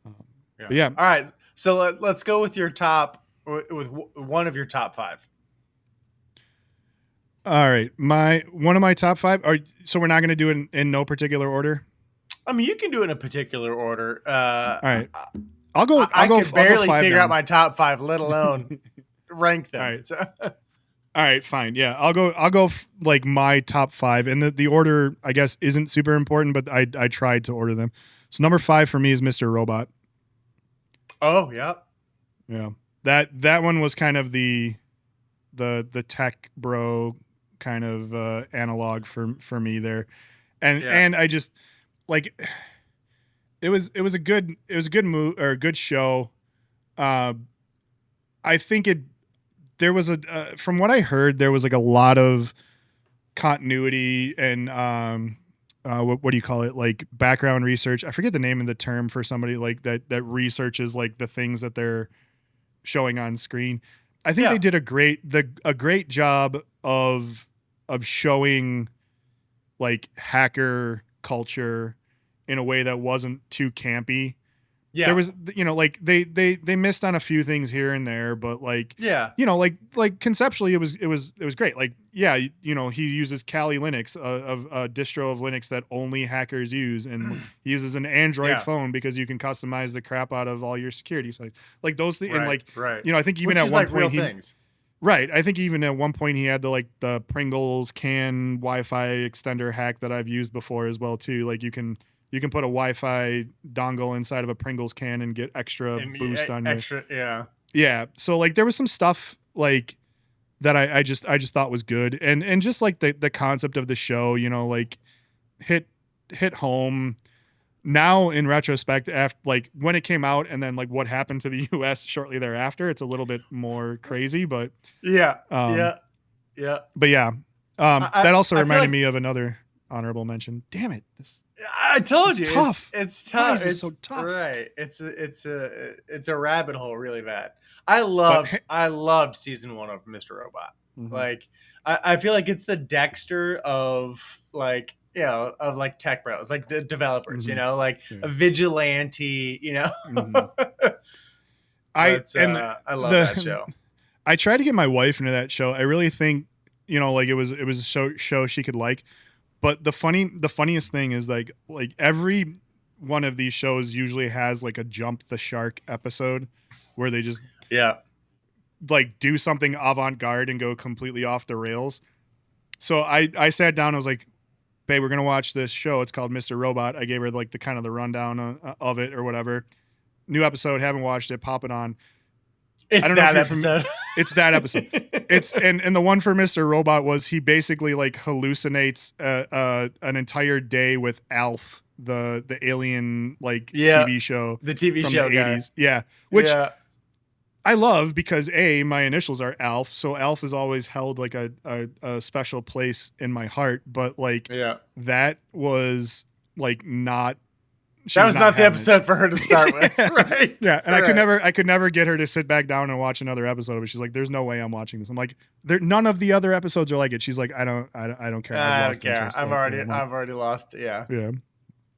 But yeah. All right. So let's go with your top, with one of your top 5. All right. One of my top 5 so we're not going to do it in no particular order. I mean, you can do it in a particular order. All right. I could barely figure out my top 5, let alone rank them. All right. All right, fine. Yeah, I'll go like my top 5, and the order I guess isn't super important, but I tried to order them. So number 5 for me is Mr. Robot. Oh yeah, yeah. That one was kind of the tech bro kind of analog for me there, and I just like it was a good move or a good show. I think there was from what I heard, there was like a lot of continuity and what do you call it? Like background research. I forget the name of the term for somebody like that researches like the things that they're showing on screen. I think they did a great job of showing like hacker culture in a way that wasn't too campy. Yeah. There was, like they missed on a few things here and there, but like, like conceptually it was great. Like, he uses Kali Linux, a distro of Linux that only hackers use. And he uses an Android phone because you can customize the crap out of all your security sites. Like those things. And like, I think even at one point I think even at one point he had the Pringles can Wi-Fi extender hack that I've used before as well too. Like you can put a Wi-Fi dongle inside of a Pringles can and get extra boost on extra, you. Yeah. So like there was some stuff like that I just thought was good. And just like the concept of the show, like hit home now in retrospect after like when it came out and then like what happened to the US shortly thereafter, it's a little bit more crazy, but yeah. But yeah. That also reminded me of another honorable mention. Damn it. I told you tough. It's tough. It's so tough. Right. It's a rabbit hole really bad. I loved season 1 of Mr. Robot. Mm-hmm. Like I feel like it's the Dexter of like of like tech bros, like developers, mm-hmm. Like a vigilante, Mm-hmm. I love that show. I tried to get my wife into that show. I really think like it was a show she could like. But the funniest thing is like every one of these shows usually has like a jump the shark episode where they just like do something avant-garde and go completely off the rails. So I sat down, I was like, babe, we're gonna watch this show. It's called Mr. Robot. I gave her like the kind of the rundown of it or whatever. New episode, haven't watched it, pop it on. It's that episode. It's that episode. It's and the one for Mr. Robot was he basically like hallucinates an entire day with Alf, the alien like Yeah, TV show the TV from show the guy. 80s. Yeah. Which Yeah. I love because my initials are Alf, so Alf has always held like a special place in my heart. But like Yeah. that was like not. That was not the episode it. for her to start with, right? Yeah, and right. I could never get her to sit back down and watch another episode of it. She's like, "There's no way I'm watching this." I'm like, "None of the other episodes are like it." She's like, "I don't care. I don't care. Interest." I've already lost. Yeah, yeah.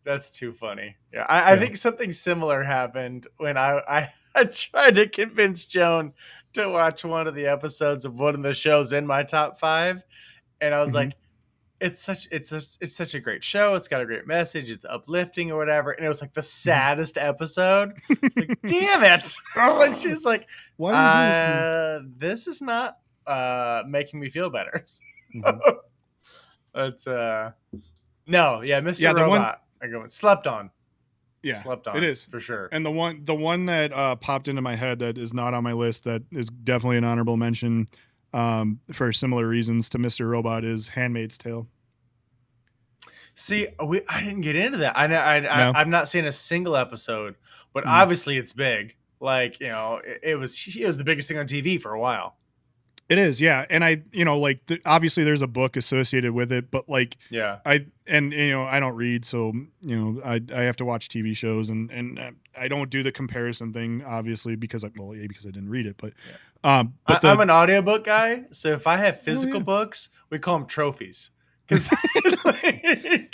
that's too funny. Yeah, I think something similar happened when I tried to convince Joan to watch one of the episodes of one of the shows in my top 5, and I was Mm-hmm. like, it's such a great show. It's got a great message. It's uplifting or whatever. And it was like the saddest episode. It's like, damn it! Like she's like, why do you do this to me? This is not making me feel better. Mm-hmm. But no, yeah, Mr. Yeah, Robot. I go slept on. Yeah, Slept on. it is for sure. And the one that popped into my head that is not on my list that is definitely an honorable mention for similar reasons to Mr. Robot is Handmaid's Tale. See, I didn't get into that. No? I've not seen a single episode, but Mm. obviously it's big. Like, it was the biggest thing on TV for a while. It is, yeah. And I, like obviously there's a book associated with it, but like, Yeah. I don't read, so I have to watch TV shows, and I don't do the comparison thing, obviously, because I didn't read it, but but I'm an audiobook guy, so if I have physical yeah. books, we call them trophies. Because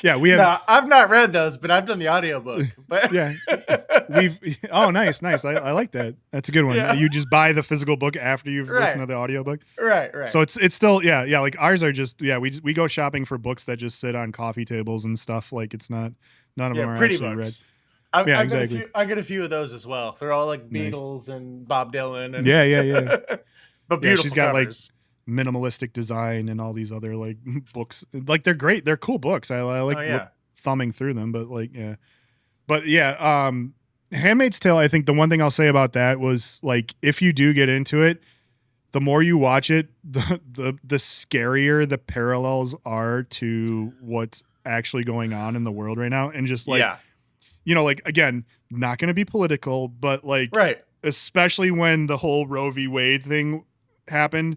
yeah, we have. No, I've not read those, but I've done the audiobook. But yeah, nice. I like that. That's a good one. Yeah. You just buy the physical book after you've Right. listened to the audiobook. Right. So it's still like ours are just we go shopping for books that just sit on coffee tables and stuff. Like it's not none of them are pretty actually books. read. Exactly. I get a few of those as well. They're all like Beatles and Bob Dylan and yeah. But beautiful she's got covers. like minimalistic design and all these other like books. Like they're great. They're cool books. I like thumbing through them, but Handmaid's Tale, I think the one thing I'll say about that was like if you do get into it, the more you watch it, the scarier the parallels are to what's actually going on in the world right now. And just like like again, not gonna be political, but like especially when the whole Roe v. Wade thing happened.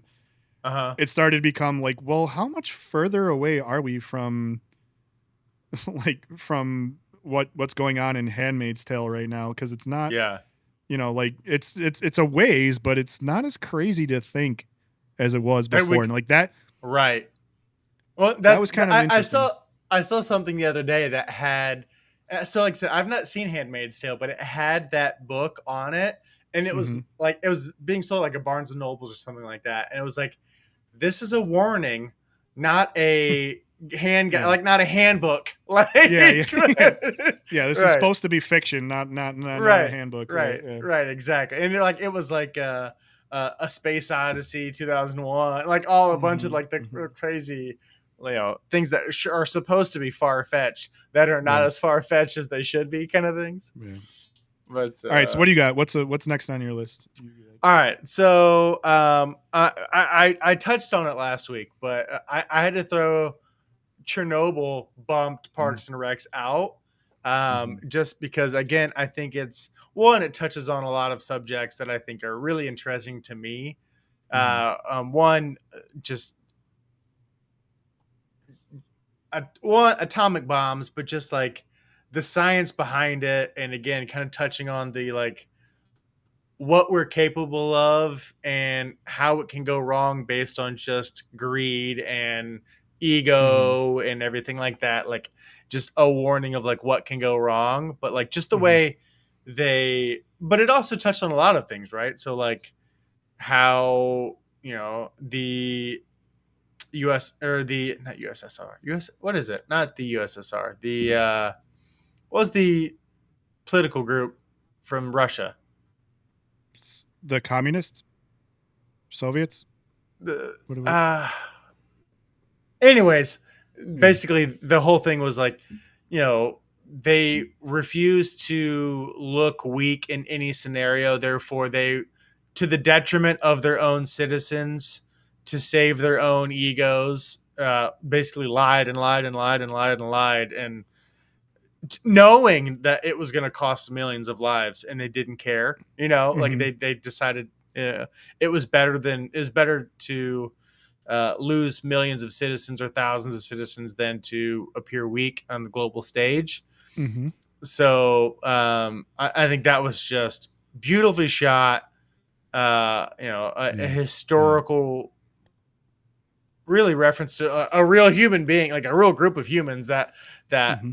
It started to become like, well, how much further away are we from from what's going on in Handmaid's Tale right now? Because it's not, like it's a ways, but it's not as crazy to think as it was before. And like that, right? Well, that was kind of interesting. I saw something the other day that had. So, like I said, I've not seen Handmaid's Tale, but it had that book on it, and it was like it was being sold like a Barnes and Nobles or something like that, and it was like, this is a warning, not a not a handbook. Like, this is supposed to be fiction, not a handbook. Right, exactly. And it was like a Space Odyssey 2001, like all a bunch of like the crazy, things that are supposed to be far-fetched that are not as far-fetched as they should be, kind of things. But all right, so what do you got? What's next on your list? All right, so I touched on it last week, but I had to throw Chernobyl bumped Parks and Recs out, just because, again, I think it touches on a lot of subjects that I think are really interesting to me. One, just atomic bombs, but just like the science behind it, and again, kind of touching on the like what we're capable of and how it can go wrong based on just greed and ego and everything like that. Like just a warning of like what can go wrong, but like just the way but it also touched on a lot of things, right? So like how, the US or the not USSR, what is it? Not the USSR. What was the political group from Russia? The communists, Soviets. Anyways, basically the whole thing was like, they refused to look weak in any scenario. Therefore, they to the detriment of their own citizens to save their own egos. Basically lied and lied and lied and lied and lied, and knowing that it was going to cost millions of lives, and they didn't care. Like they decided it was better to lose millions of citizens or thousands of citizens than to appear weak on the global stage. Mm-hmm. So I think that was just beautifully shot. A historical, really reference to a real human being, like a real group of humans that Mm-hmm.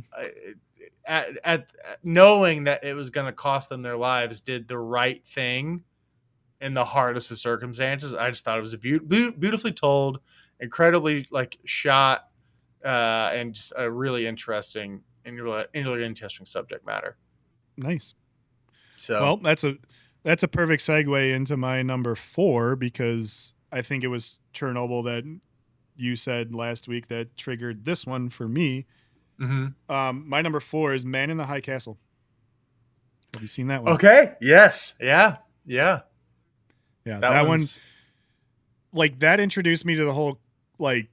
at knowing that it was going to cost them their lives, did the right thing in the hardest of circumstances. I just thought it was a beautifully told, incredibly like shot, and just a really interesting and really interesting subject matter. Nice. So, Well, that's a perfect segue into my number 4, because I think it was Chernobyl that you said last week that triggered this one for me. My number 4 is Man in the High Castle. Have you seen that one? Okay. Yes. Yeah. That one, like, that introduced me to the whole like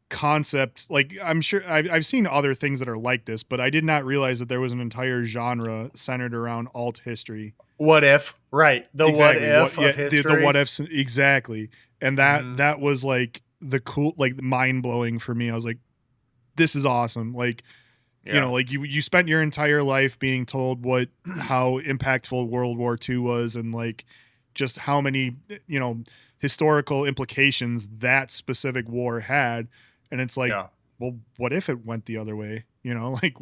concept. Like, I'm sure I've seen other things that are like this, but I did not realize that there was an entire genre centered around alt history. What if? Right. The exactly. What if of history. The what ifs, exactly. And that was like the cool, like mind blowing for me. I was like, this is awesome. Like, like you spent your entire life being told how impactful World War II was, and like just how many, historical implications that specific war had. And it's like, well, what if it went the other way? Like,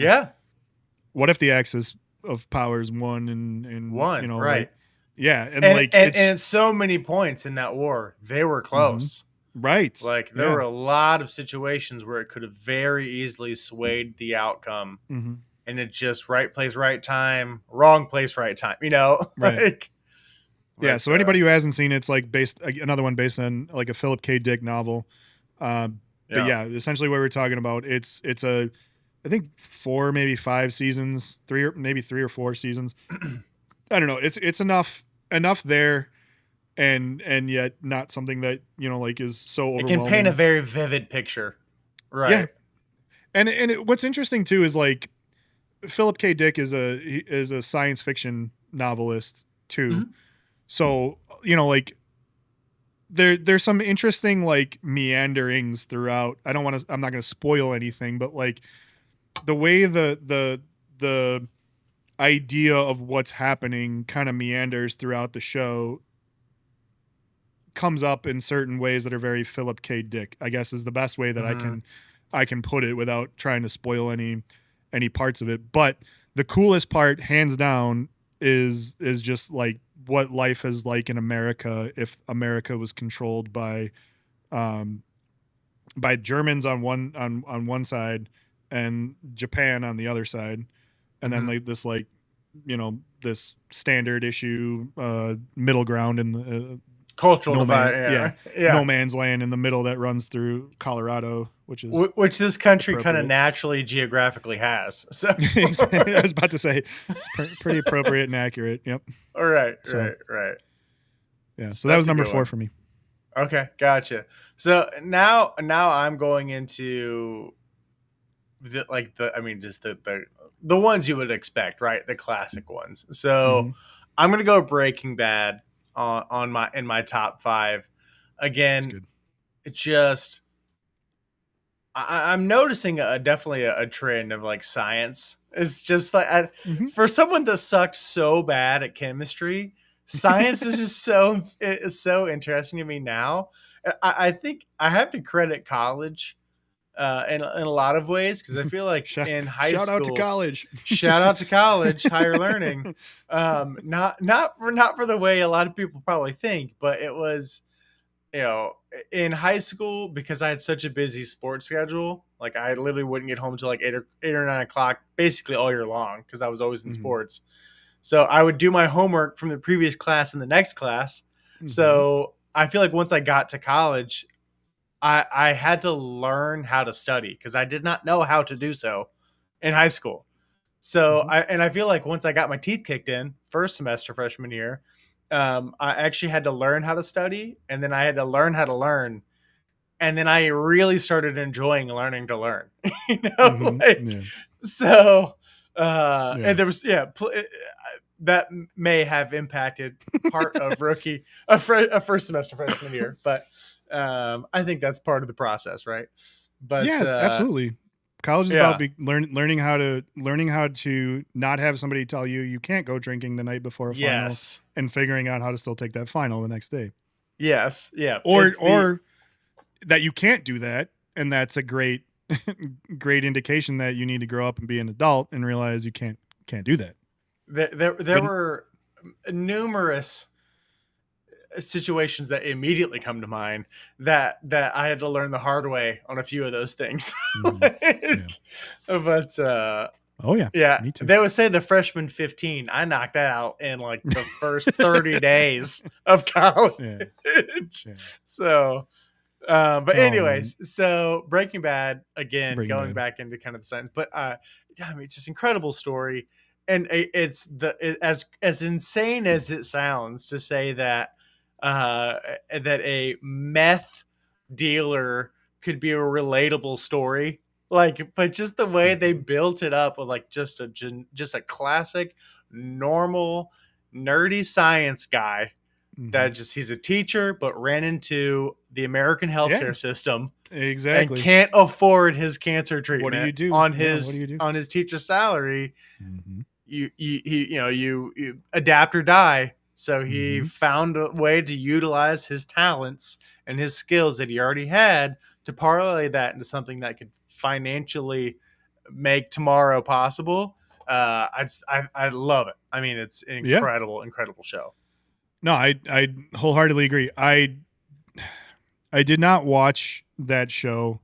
what if the axis of powers won and right. Like, and at so many points in that war, they were close. Mm-hmm. Right. Like there were a lot of situations where it could have very easily swayed the outcome. Mm-hmm. And it just right place, right time, wrong place, right time, Right. So anybody who hasn't seen it's like another one based on like a Philip K. Dick novel. But essentially what we're talking about, it's I think 4, maybe 5 seasons, 3 or 4 seasons. I don't know. It's enough there. And yet not something that, like is so overwhelming. It can paint a very vivid picture. Right. Yeah. And what's interesting too is like Philip K. Dick is a science fiction novelist too. Mm-hmm. So, like there's some interesting like meanderings throughout. I'm not going to spoil anything, but like the way the idea of what's happening kind of meanders throughout the show comes up in certain ways that are very Philip K. Dick, I guess is the best way that I can put it without trying to spoil any parts of it. But the coolest part, hands down, is just like what life is like in America if America was controlled by Germans on one side and Japan on the other side, and then like this like this standard issue middle ground in the cultural divide, no man's land in the middle that runs through Colorado, which this country kind of naturally geographically has. So I was about to say it's pretty appropriate and accurate. Yep. All right. Right. Yeah. So that was number 4 for me. Okay, gotcha. So now I'm going into the ones you would expect, right? The classic ones. So I'm gonna go Breaking Bad in my top 5. Again, it's just I'm noticing definitely a trend of like science. It's just like for someone that sucked so bad at chemistry, science is just so interesting to me now. I think I have to credit college in a lot of ways, because I feel like in high school, shout out to college, higher learning. Not for the way a lot of people probably think, but it was, in high school, because I had such a busy sports schedule. Like I literally wouldn't get home until like 8 or 9 o'clock, basically all year long, because I was always in sports. So I would do my homework from the previous class in the next class. So I feel like once I got to college, I had to learn how to study, because I did not know how to do so in high school. So I feel like once I got my teeth kicked in first semester freshman year, I actually had to learn how to study, and then I had to learn how to learn, and then I really started enjoying learning to learn. Like, Yeah. so, Yeah. and there was, that may have impacted part of a first semester freshman year, but I think that's part of the process, right? But Yeah, absolutely. College is about yeah, learning how to not have somebody tell you you can't go drinking the night before a final, yes, and figuring out how to still take that final the next day, yes, yeah. or It's the that you can't do that, and that's a great great indication that you need to grow up and be an adult and realize you can't do that. there But were numerous situations that immediately come to mind that I had to learn the hard way on a few of those things. mhm, yeah. Like, but Oh yeah, yeah, me too. they would say the freshman 15. I knocked that out in like the first 30 days of college. Yeah, yeah. So, but Oh man, anyways, so Breaking Bad again, Breaking going Bad. back into kind of the sentence, but yeah, I mean, just incredible story, and as insane as it sounds to say that that a meth dealer could be a relatable story, like, but just the way they Mhm, built it up with like just a classic normal nerdy science guy that mhm. just he's a teacher but ran into the American Yeah, healthcare system and exactly. can't afford his cancer What do you treatment do? Yeah, what do you do? on his teacher's salary. Mhm, You adapt or die. So he mhm. found a way to utilize his talents and his skills that he already had to parlay that into something that could financially make tomorrow possible. I love it. I mean, it's an Yeah. incredible show. No, I wholeheartedly agree. I did not watch that show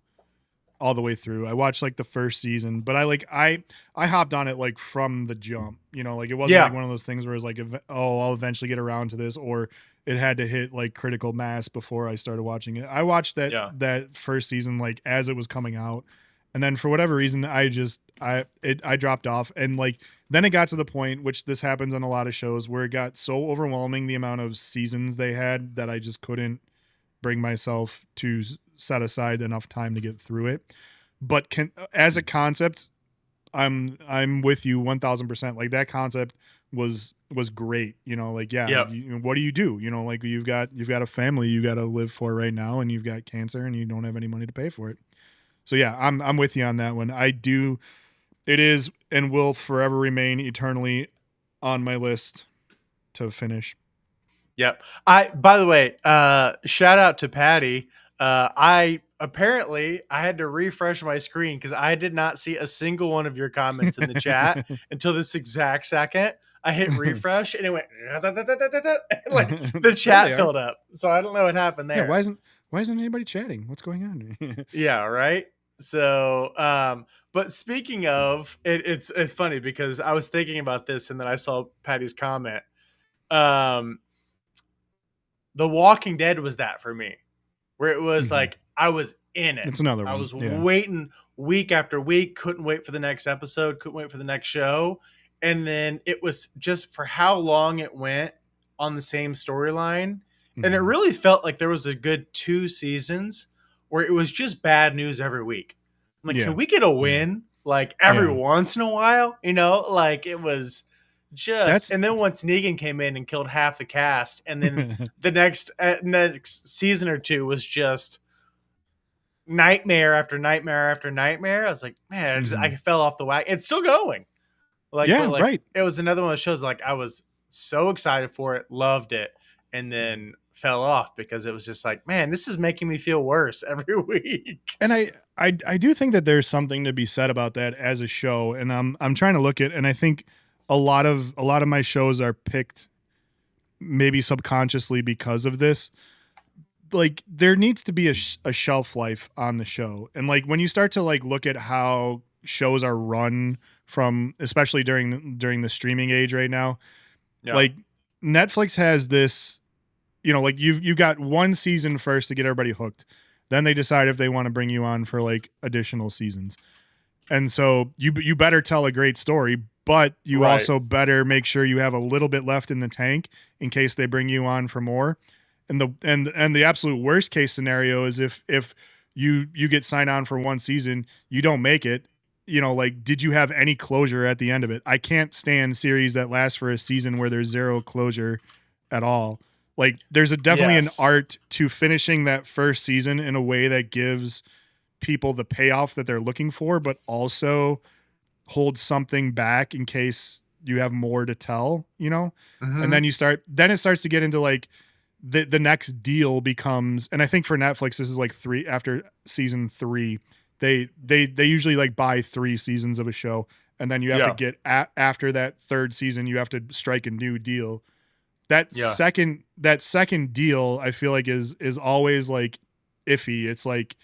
all the way through. I watched like the first season, but I hopped on it like from the jump. Like it wasn't like Yeah, one of those things where it's like, oh, I'll eventually get around to this, or it had to hit like critical mass before I started watching it. I watched yeah, that first season like as it was coming out, and then for whatever reason, I dropped off, and like then it got to the point, which this happens on a lot of shows, where it got so overwhelming the amount of seasons they had that I just couldn't bring myself to set aside enough time to get through it. But as a concept, I'm with you 1000%. Like that concept was great. Like yeah, yep, what do you do? Like you've got a family you got to live for right now, and you've got cancer, and you don't have any money to pay for it. So yeah, I'm with you on that one. I do. It is and will forever remain eternally on my list to finish. yep. By the way, shout out to Patty. I had to refresh my screen because I did not see a single one of your comments in the chat until this exact second. I hit refresh and it went like the There chat they are. filled up. So I don't know what happened Yeah, there. why isn't anybody chatting? What's going on? Yeah, right. So, but speaking of it, it's funny because I was thinking about this and then I saw Patty's comment. Um, The Walking Dead was that for me, where it was Mhm. like I was in it. It's another I one. was Yeah. waiting week after week, couldn't wait for the next episode, couldn't wait for the next show. And then it was just for how long it went on the same storyline. And it Mhm. really felt like there was a good 2 seasons where it was just bad news every week. I'm like, can Yeah. we get a Yeah. win like every Yeah. once in a while? Like it was just, That's and then once Negan came in and killed half the cast, and then the next season or two was just nightmare after nightmare after nightmare. I was like, man, I Mhm. fell off the wagon. It's still going. Like, but Yeah, like right. it was another one of those shows. Like I was so excited for it, loved it, and then fell off because it was just like, man, this is making me feel worse every week. And I do think that there's something to be said about that as a show, and I'm trying to look at, and I think a lot of my shows are picked maybe subconsciously because of this. Like there needs to be a shelf life on the show, and like when you start to like look at how shows are run from, especially during the streaming age right now, Yeah, like Netflix has this, like you've got one season first to get everybody hooked, then they decide if they want to bring you on for like additional seasons, and so you better tell a great story but you Right. also better make sure you have a little bit left in the tank in case they bring you on for more. And the absolute worst case scenario is if you get signed on for one season, you don't make it. Like, did you have any closure at the end of it? I can't stand series that last for a season where there's zero closure at all. Like, there's definitely an art to finishing that first season in a way that gives people the payoff that they're looking for, but also hold something back in case you have more to tell, Mm-hmm. And then it starts to get into like the next deal becomes, and I think for Netflix, this is like after season 3, they usually like buy 3 seasons of a show. And then you have to get after that third season, you have to strike a new deal. That second deal, I feel like is always like iffy. It's like,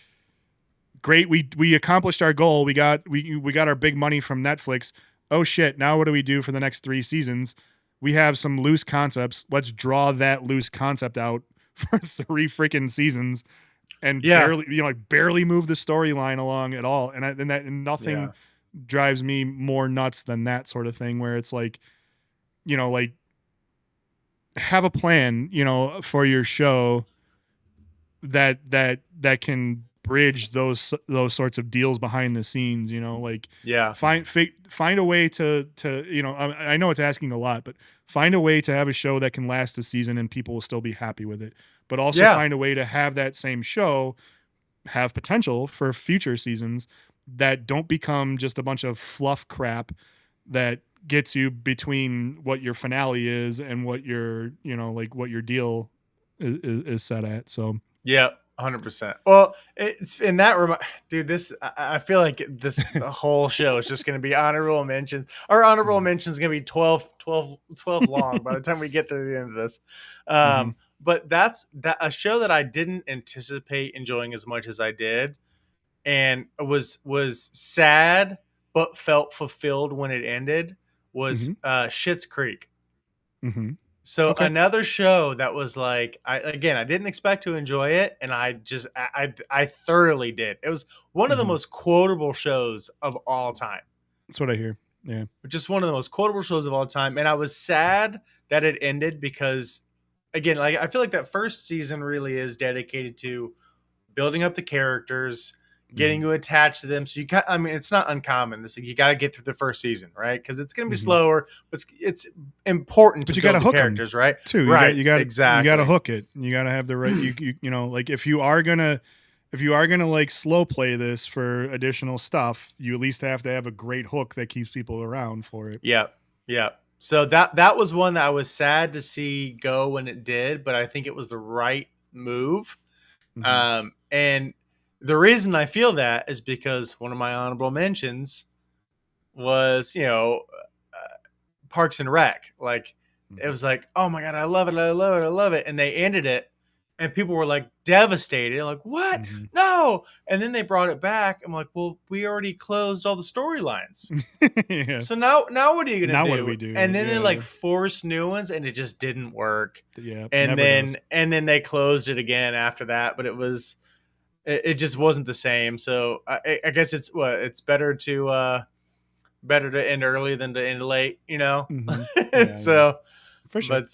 great, we accomplished our goal. We got our big money from Netflix. Oh shit, now what do we do for the next 3 seasons? We have some loose concepts. Let's draw that loose concept out for 3 freaking seasons and barely move the storyline along at all. And nothing drives me more nuts than that sort of thing where it's like, like, have a plan, for your show that can bridge those sorts of deals behind the scenes, like find a way to I know it's asking a lot, but find a way to have a show that can last a season and people will still be happy with it, but also find a way to have that same show have potential for future seasons that don't become just a bunch of fluff crap that gets you between what your finale is and what your what your deal is set at. So 100%. Well, it's in that dude. This I feel like the whole show is just going to be honorable mentions. Our honorable mentions going to be 12 long by the time we get to the end of this. But that's a show that I didn't anticipate enjoying as much as I did, and was sad but felt fulfilled when it ended. Was Schitt's Creek. So another show that was like, I didn't expect to enjoy it, and I thoroughly did. It was one of the most quotable shows of all time. That's what I hear. Yeah. Just one of the most quotable shows of all time. And I was sad that it ended because, again, like, I feel like that first season really is dedicated to building up the characters, getting you attached to them. So it's not uncommon. You got to get through the first season, right? Because it's going to be slower, but it's important. But you got to hook characters, right? Too. Right. You got exactly. You got to hook it. You got to have the right. Like if you are gonna like slow play this for additional stuff, you at least have to have a great hook that keeps people around for it. Yeah. So that was one that I was sad to see go when it did, but I think it was the right move. And the reason I feel that is because one of my honorable mentions was, Parks and Rec. Like, it was like, oh my God, I love it. And they ended it, and people were like devastated. Like, what? No. And then they brought it back. I'm like, well, we already closed all the storylines. So now what are you going to do? What do we do? And then they like forced new ones, and it just didn't work. Yeah. And then they closed it again after that. But it just wasn't the same. So I guess it's better to end early than to end late, So for sure.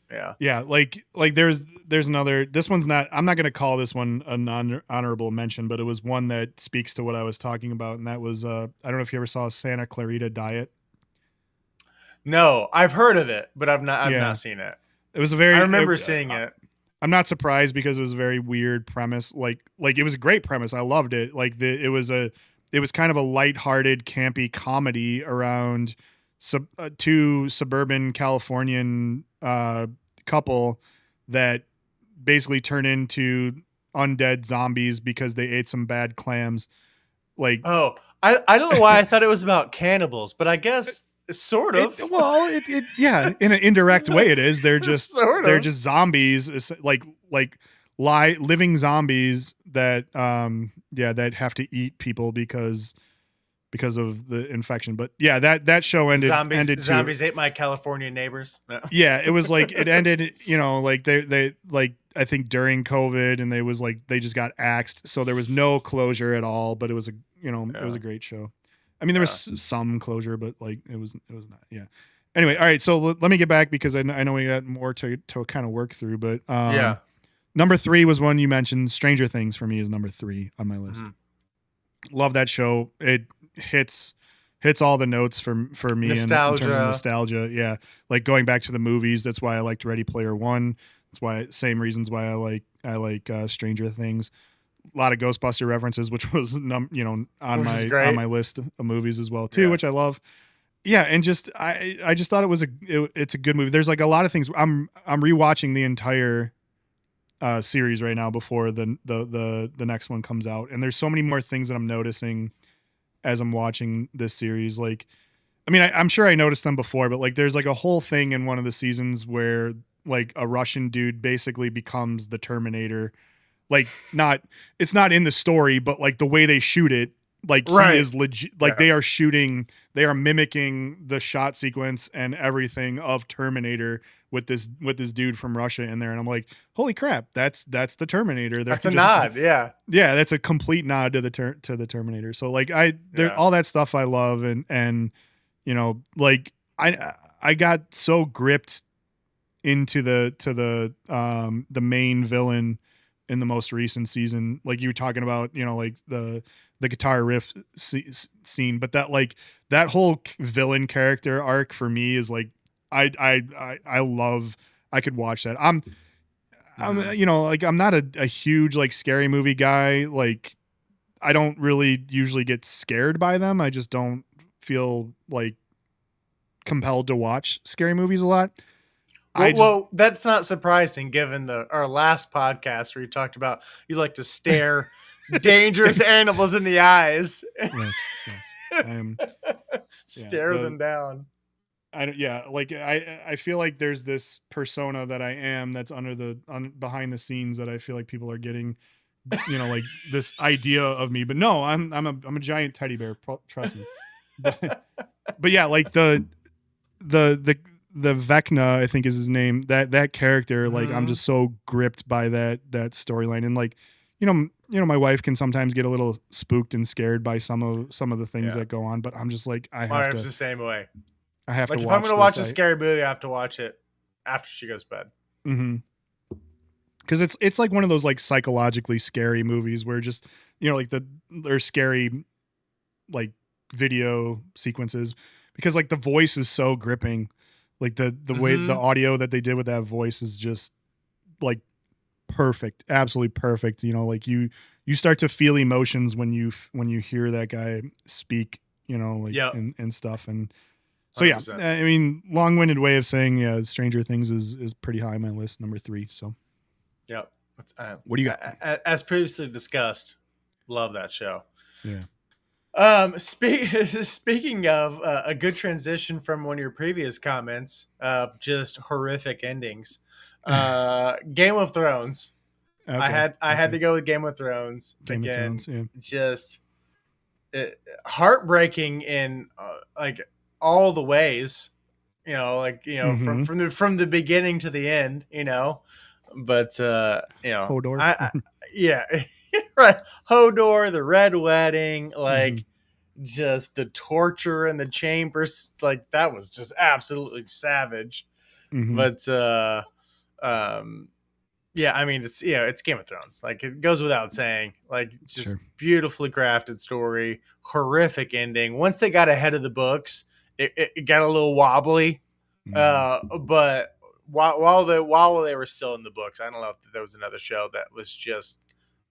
But like there's another. This one's not. I'm not going to call this one an honorable mention, but it was one that speaks to what I was talking about, and that was I don't know if you ever saw Santa Clarita Diet. No, I've heard of it, but I've not seen it. It was I remember seeing it. I'm not surprised because it was a very weird premise. Like it was a great premise. I loved it. Like it was kind of a lighthearted, campy comedy around two suburban Californian couple that basically turn into undead zombies because they ate some bad clams. Like, oh, I don't know why I thought it was about cannibals, but I guess sort of. In an indirect way it is. They're just they're just zombies, like living zombies that that have to eat people because of the infection. But yeah, that show ended. Zombies ate my California neighbors. No. Yeah, it was like it ended. Like they like I think during COVID, and they just got axed, so there was no closure at all. But it was it was a great show. I mean, there was some closure, but like it was not. Yeah. Anyway, all right. So let me get back because I know we got more to kind of work through. But yeah, number 3 was one you mentioned. Stranger Things for me is number 3 on my list. Love that show. It hits all the notes for me in terms of nostalgia. Yeah, like going back to the movies. That's why I liked Ready Player One. That's why same reasons why I like Stranger Things. A lot of Ghostbuster references, which was on my list of movies as well too, which I love. Yeah, and just I just thought it's a good movie. There's like a lot of things. I'm rewatching the entire series right now before the next one comes out, and there's so many more things that I'm noticing as I'm watching this series. Like, I mean, I'm sure I noticed them before, but like there's like a whole thing in one of the seasons where like a Russian dude basically becomes the Terminator. Like it's not in the story, but like the way they shoot it, like he is legit. Like they are mimicking the shot sequence and everything of Terminator with this dude from Russia in there, and I'm like, holy crap, that's the Terminator. That's a nod, yeah, that's a complete nod to the Terminator. So like all that stuff I love, and you know, like I got so gripped into the main villain in the most recent season, like you were talking about, you know, like the guitar riff scene, but that whole villain character arc for me is like I love. I could watch that. I'm you know, like I'm not a huge like scary movie guy. Like I don't really usually get scared by them. I just don't feel like compelled to watch scary movies a lot. Well, that's not surprising given our last podcast where you talked about you like to stare dangerous animals in the eyes. Yes. Stare them down. I feel like there's this persona that I am that's behind the scenes that I feel like people are getting, you know, like this idea of me. But no, I'm a giant teddy bear. Trust me. But yeah, like the Vecna, I think is his name. That character, like I'm just so gripped by that storyline, and like, you know, my wife can sometimes get a little spooked and scared by some of the things that go on, but I'm just like, my wife's the same way. I have to. Like if I'm going to watch a scary movie, I have to watch it after she goes to bed. Mm-hmm. Because it's like one of those like psychologically scary movies where just, you know, like they're scary like video sequences because like the voice is so gripping. Like the way the audio that they did with that voice is just like perfect, absolutely perfect. You know, like you start to feel emotions when you hear that guy speak, you know, like and stuff. And so, 100%. Yeah, I mean, long-winded way of saying, Stranger Things is pretty high on my list, number 3. So, yeah. What do you got? As previously discussed, love that show. Yeah. Speaking of a good transition from one of your previous comments of just horrific endings, Game of Thrones. Okay. I had to go with Game of Thrones. Game of Thrones, yeah. Just heartbreaking in like all the ways, you know, like, you know, from the beginning to the end, you know, but you know, Hodor. Yeah, right. Hodor, the Red Wedding, like just the torture in the chambers, like that was just absolutely savage. But yeah, I mean, it's Game of Thrones. Like it goes without saying. Like just beautifully crafted story, horrific ending. Once they got ahead of the books, it got a little wobbly. But while they were still in the books, I don't know if there was another show that was just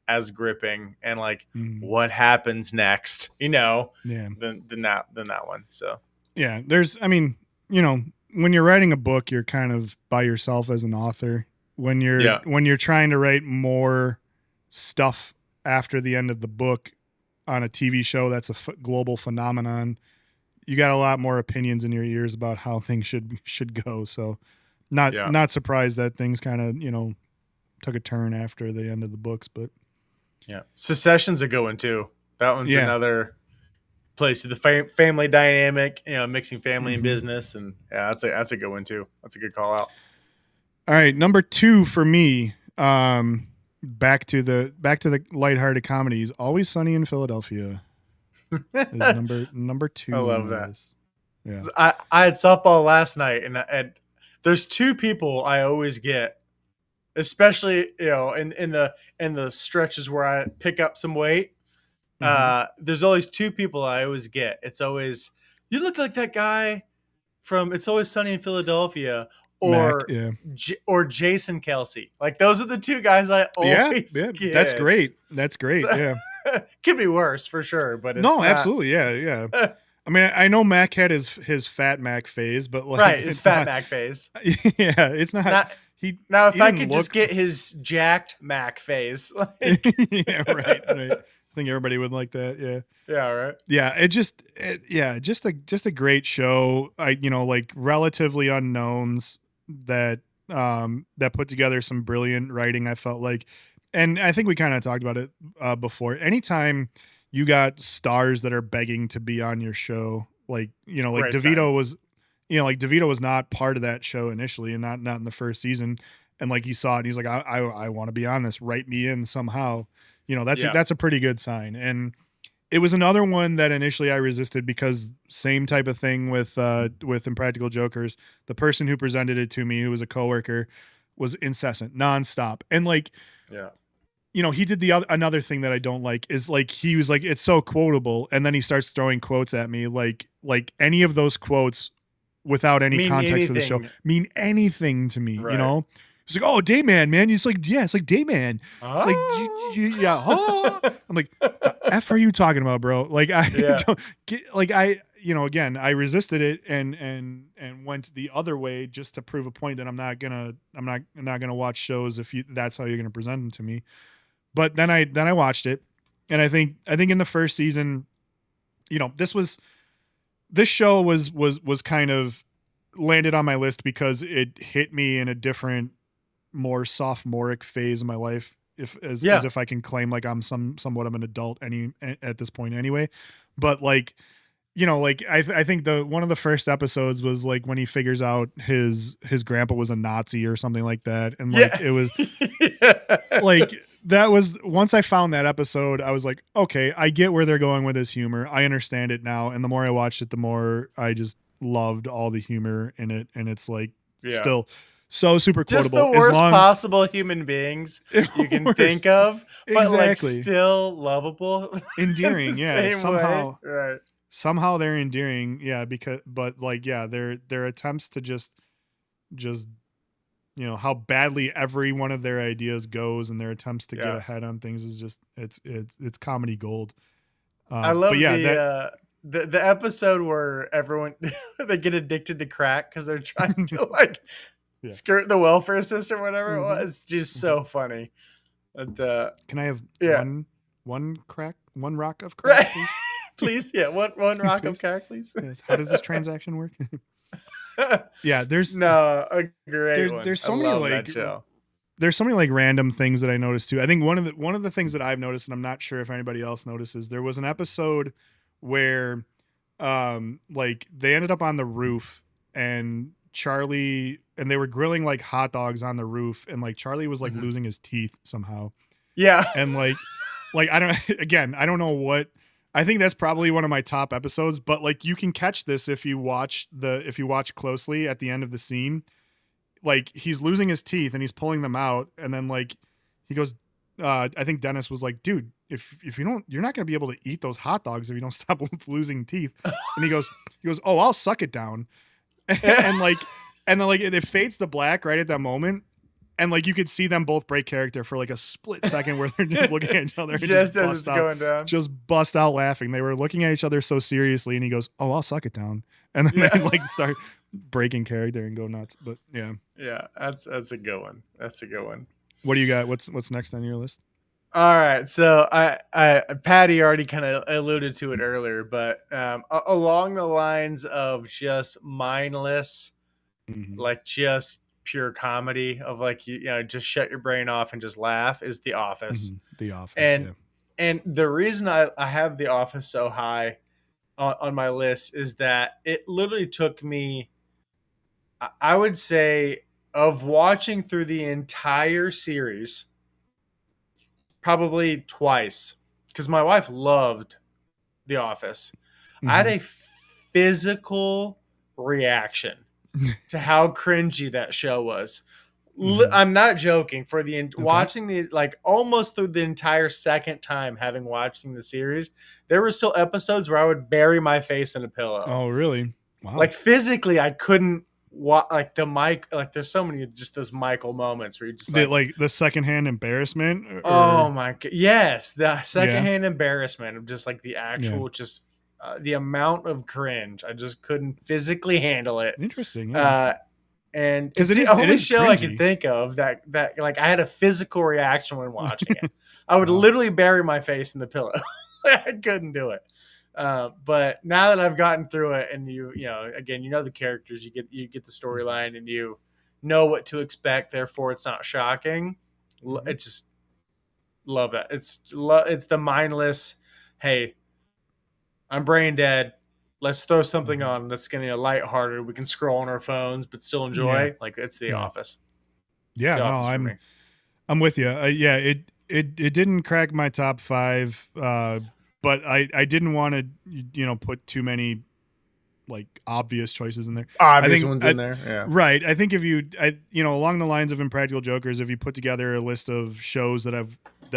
as gripping and like what happens next, you know, than that one. So yeah, I mean, you know, when you're writing a book, you're kind of by yourself as an author. When you're trying to write more stuff after the end of the book on a TV show that's a global phenomenon, you got a lot more opinions in your ears about how things should go. So not surprised that things kind of, you know, took a turn after the end of the books, but Succession's a good one too. That one's another place to the family dynamic, you know, mixing family and business, and that's a good one too. That's a good call out. All right, number 2 for me. Back to the lighthearted comedies. Always Sunny in Philadelphia. is number I 2 on love my that. list. Yeah. I had softball last night, and there's two people I always get, especially in the stretches where I pick up some weight. Hmm. There's always two people I always get. It's always, you look like that guy from It's Always Sunny in Philadelphia, Mac. or Yeah. or Jason Kelsey. Like, those are the two guys I Yeah. always Yeah. That's get. great. That's great. So, Yeah. could be worse for sure, but it's No, not. absolutely. Yeah. Yeah. I mean, I know Mac had his fat Mac phase, but Right, like his it's fat not. Mac face. Yeah, it's not. Not He now. he If I didn't could just look. get his jacked Mac face, like, Yeah, right, right. I think everybody would like that. Yeah, yeah, right. yeah. Yeah, just a great show. Like relatively unknowns that put together some brilliant writing. I felt like, and I think we kind of talked about it before. Anytime you got stars that are begging to be on your show, like Great sign. DeVito was, like DeVito was not part of that show initially, and not in the first season. And like he saw it, and he's like, I want to be on this. Write me in somehow. Yeah. That's a pretty good sign. And it was another one that initially I resisted because same type of thing with Impractical Jokers. The person who presented it to me, who was a coworker, was incessant, nonstop, and like, Yeah. he did another thing that I don't like is like he was like, it's so quotable, and then he starts throwing quotes at me like any of those quotes without any Mean context of the show anything. mean anything to me. Right. It's like, oh, Dayman, man. It's like, yeah, it's like Dayman. It's like, yeah. Oh. I'm like, the F are you talking about, bro? Like, I Yeah. don't get, like, again, I resisted it and went the other way just to prove a point that I'm not gonna watch shows if that's how you're gonna present them to me. But then I watched it, and I think in the first season, this show was kind of landed on my list because it hit me in a different, more sophomoric phase of my life, as if I can claim like I'm somewhat of an adult at this point anyway. But like, like I think one of the first episodes was like when he figures out his grandpa was a Nazi or something like that, and like it was like, that was, once I found that episode, I was like, okay, I get where they're going with this humor. I understand it now, and the more I watched it, the more I just loved all the humor in it, and it's like still so super just quotable. the worst possible human beings you can think of, but exactly. like still lovable, endearing. Yeah, somehow, right? Somehow they're endearing. Yeah, but like, yeah, their attempts to just how badly every one of their ideas goes, and their attempts to get ahead on things is just it's comedy gold. I love but yeah, the episode where everyone they get addicted to crack because they're trying to like skirt the welfare system or whatever it was. It's just so funny. But, can I have one rock of crack, right. Please? Yeah, one rock of crack, please. Yes. How does this transaction work? Yeah, there's a great one. There's so many like there's so many like random things that I noticed too. I think one of the things that I've noticed, and I'm not sure if anybody else notices, there was an episode where like they ended up on the roof, and Charlie, and they were grilling like hot dogs on the roof, and like Charlie was like losing his teeth somehow. Yeah. And like I don't know what. I think that's probably one of my top episodes, but like you can catch this if you watch closely at the end of the scene. Like he's losing his teeth and he's pulling them out, and then like he goes, I think Dennis was like, dude, if you don't, you're not going to be able to eat those hot dogs if you don't stop losing teeth. And he goes, oh, I'll suck it down. and then like it fades to black right at that moment. And like you could see them both break character for like a split second where they're just looking at each other, just as it's going down, just bust out laughing. They were looking at each other so seriously, and he goes, "Oh, I'll suck it down," and then they like start breaking character and go nuts. But yeah, that's a good one. That's a good one. What do you got? What's next on your list? All right, so I Patty already kind of alluded to it earlier, but along the lines of just mindless, like just pure comedy of like you know just shut your brain off and just laugh, is The Office. The Office, and the reason I have The Office so high on my list is that it literally took me, I would say, of watching through the entire series probably twice, because my wife loved The Office, I had Mhm. a physical reaction to how cringy that show was. Mhm. I'm not joking. For Okay. watching the like almost through the entire second time having watching the series, there were still episodes where I would bury my face in a pillow. Oh, really? Wow. Like physically, I couldn't. Like the mic, like there's so many just those Michael moments where you just The like, like the secondhand embarrassment oh or my god, yes, the yeah. secondhand embarrassment of just like the Yeah. actual just the amount of cringe. I just couldn't physically handle it. Interesting, yeah. Uh, and Because it's the it only is show I can cringy. think of that like I had a physical reaction when watching it. I would Wow. literally bury my face in the pillow. I couldn't do it. But now that I've gotten through it, and you know, again, you know the characters, you get the Mhm. storyline, and you know what to expect. Therefore, it's not shocking. Mhm. It's just love that. It's the mindless. Hey, I'm brain dead. Let's throw something Mhm. on that's getting a lighthearted. We can scroll on our phones, but still Yeah. enjoy. Like it's The Yeah. Office. It's Yeah, The no, Office for me. I'm with you. Yeah, it didn't crack my top 5 but I didn't want to put too many like obvious choices in there. I Obvious think ones in there. Yeah. right. I think if along the lines of Impractical Jokers, if you put together a list of shows that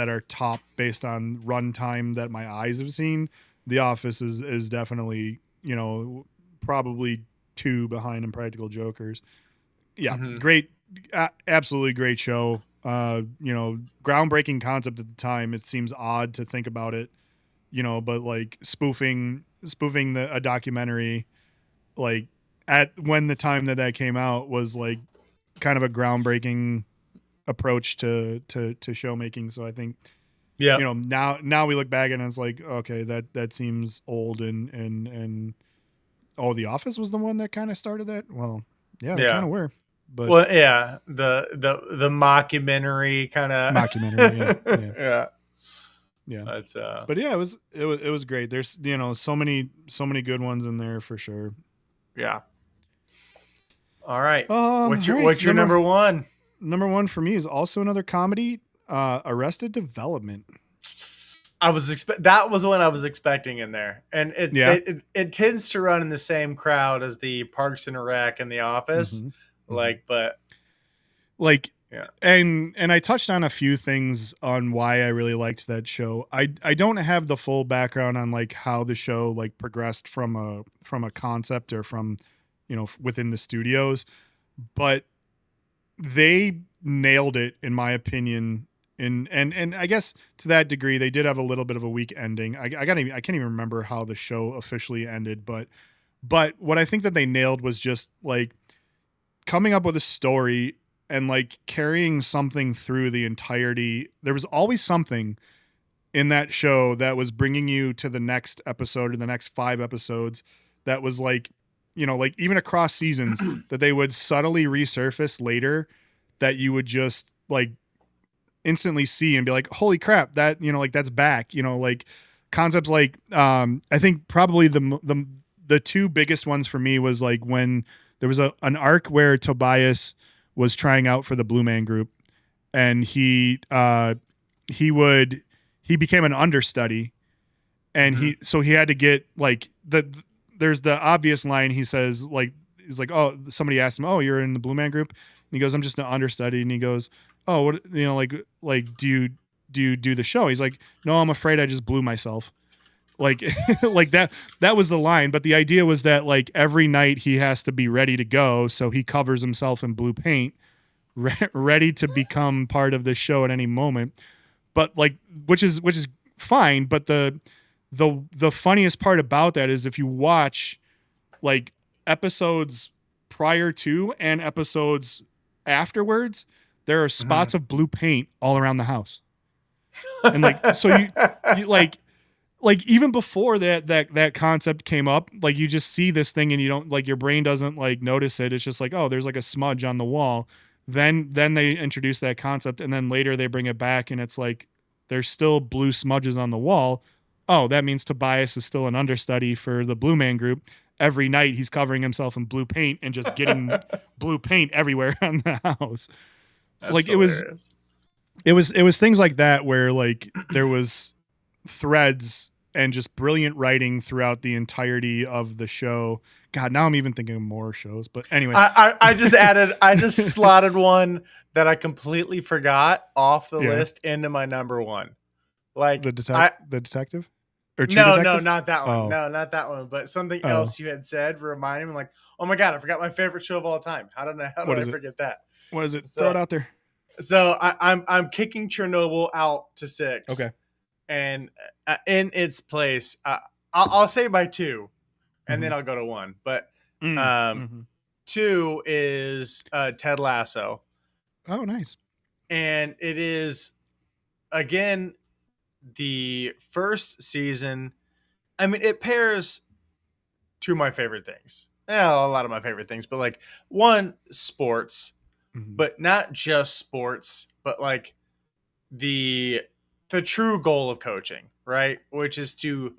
are top based on runtime that my eyes have seen, The Office is definitely probably 2 behind Impractical Jokers. Yeah, Mm-hmm. great, absolutely great show. Groundbreaking concept at the time. It seems odd to think about it, but like spoofing a documentary like at when the time that came out was like kind of a groundbreaking approach to show making. So I think Yeah. now we look back and it's like okay that seems old and oh, The Office was the one that kind of started that. Well, yeah, they kind Yeah. of were, but Well, yeah. The mockumentary kind mockumentary, yeah, of. yeah, Yeah. yeah. That's But yeah, it was great. There's so many good ones in there for sure. yeah. All right. All right, What's your number one? number one for me is also another comedy, Arrested Development. That was one I was expecting in there, and Yeah. it tends to run in the same crowd as the Parks and Rec and The Office, Mm-hmm. Mm-hmm. like, but Like, yeah. and I touched on a few things on why I really liked that show. I don't have the full background on like how the show like progressed from a concept or from within the studios, but they nailed it in my opinion. And I guess to that degree they did have a little bit of a weak ending. I can't even remember how the show officially ended, but what I think that they nailed was just like coming up with a story and like carrying something through the entirety. There was always something in that show that was bringing you to the next episode or the next 5 episodes that was like like even across seasons that they would subtly resurface later that you would just like instantly see and be like holy crap, that like that's back, like concepts like I think probably the 2 biggest ones for me was like when there was an arc where Tobias was trying out for the Blue Man Group, and he would he became an understudy, and Mm-hmm. he had to get like there's the obvious line he says like he's like, oh, somebody asked him, oh, you're in the Blue Man Group, and he goes, I'm just an understudy, and he goes, oh, what, like do you do the show? He's like, no, I'm afraid I just blew myself. Like like that was the line, but the idea was that like every night he has to be ready to go, so he covers himself in blue paint, ready to become part of this show at any moment. But like which is fine, but the funniest part about that is if you watch like episodes prior to and episodes afterwards, there are Mm-hmm. spots of blue paint all around the house. And like so you like even before that concept came up, like you just see this thing and you don't like your brain doesn't like notice it. It's just like, oh, there's like a smudge on the wall. Then they introduce that concept, and then later they bring it back and it's like there's still blue smudges on the wall. Oh, that means Tobias is still an understudy for the Blue Man Group. Every night he's covering himself in blue paint and just getting blue paint everywhere on the house. So That's like it was hilarious. it was it was things like that where like there was threads and just brilliant writing throughout the entirety of the show. God, now I'm even thinking of more shows. But anyway, I just slotted one that I completely forgot off the list into my number one. Like the detective or True no, Detective? not that one. Oh. No, not that one. But something else you had said reminded me, like, oh my god, I forgot my favorite show of all time. How did I forget that? What is it? Throw it out there. So I'm kicking Chernobyl out to 6. Okay. And in its place, I'll say by 2, and then I'll go to 1. But 2 is Ted Lasso. Oh, nice. And it is, again, the first season. I mean, it pairs two of my favorite things. Well, a lot of my favorite things, but like, one, sports, but not just sports, but like the true goal of coaching, right? Which is to,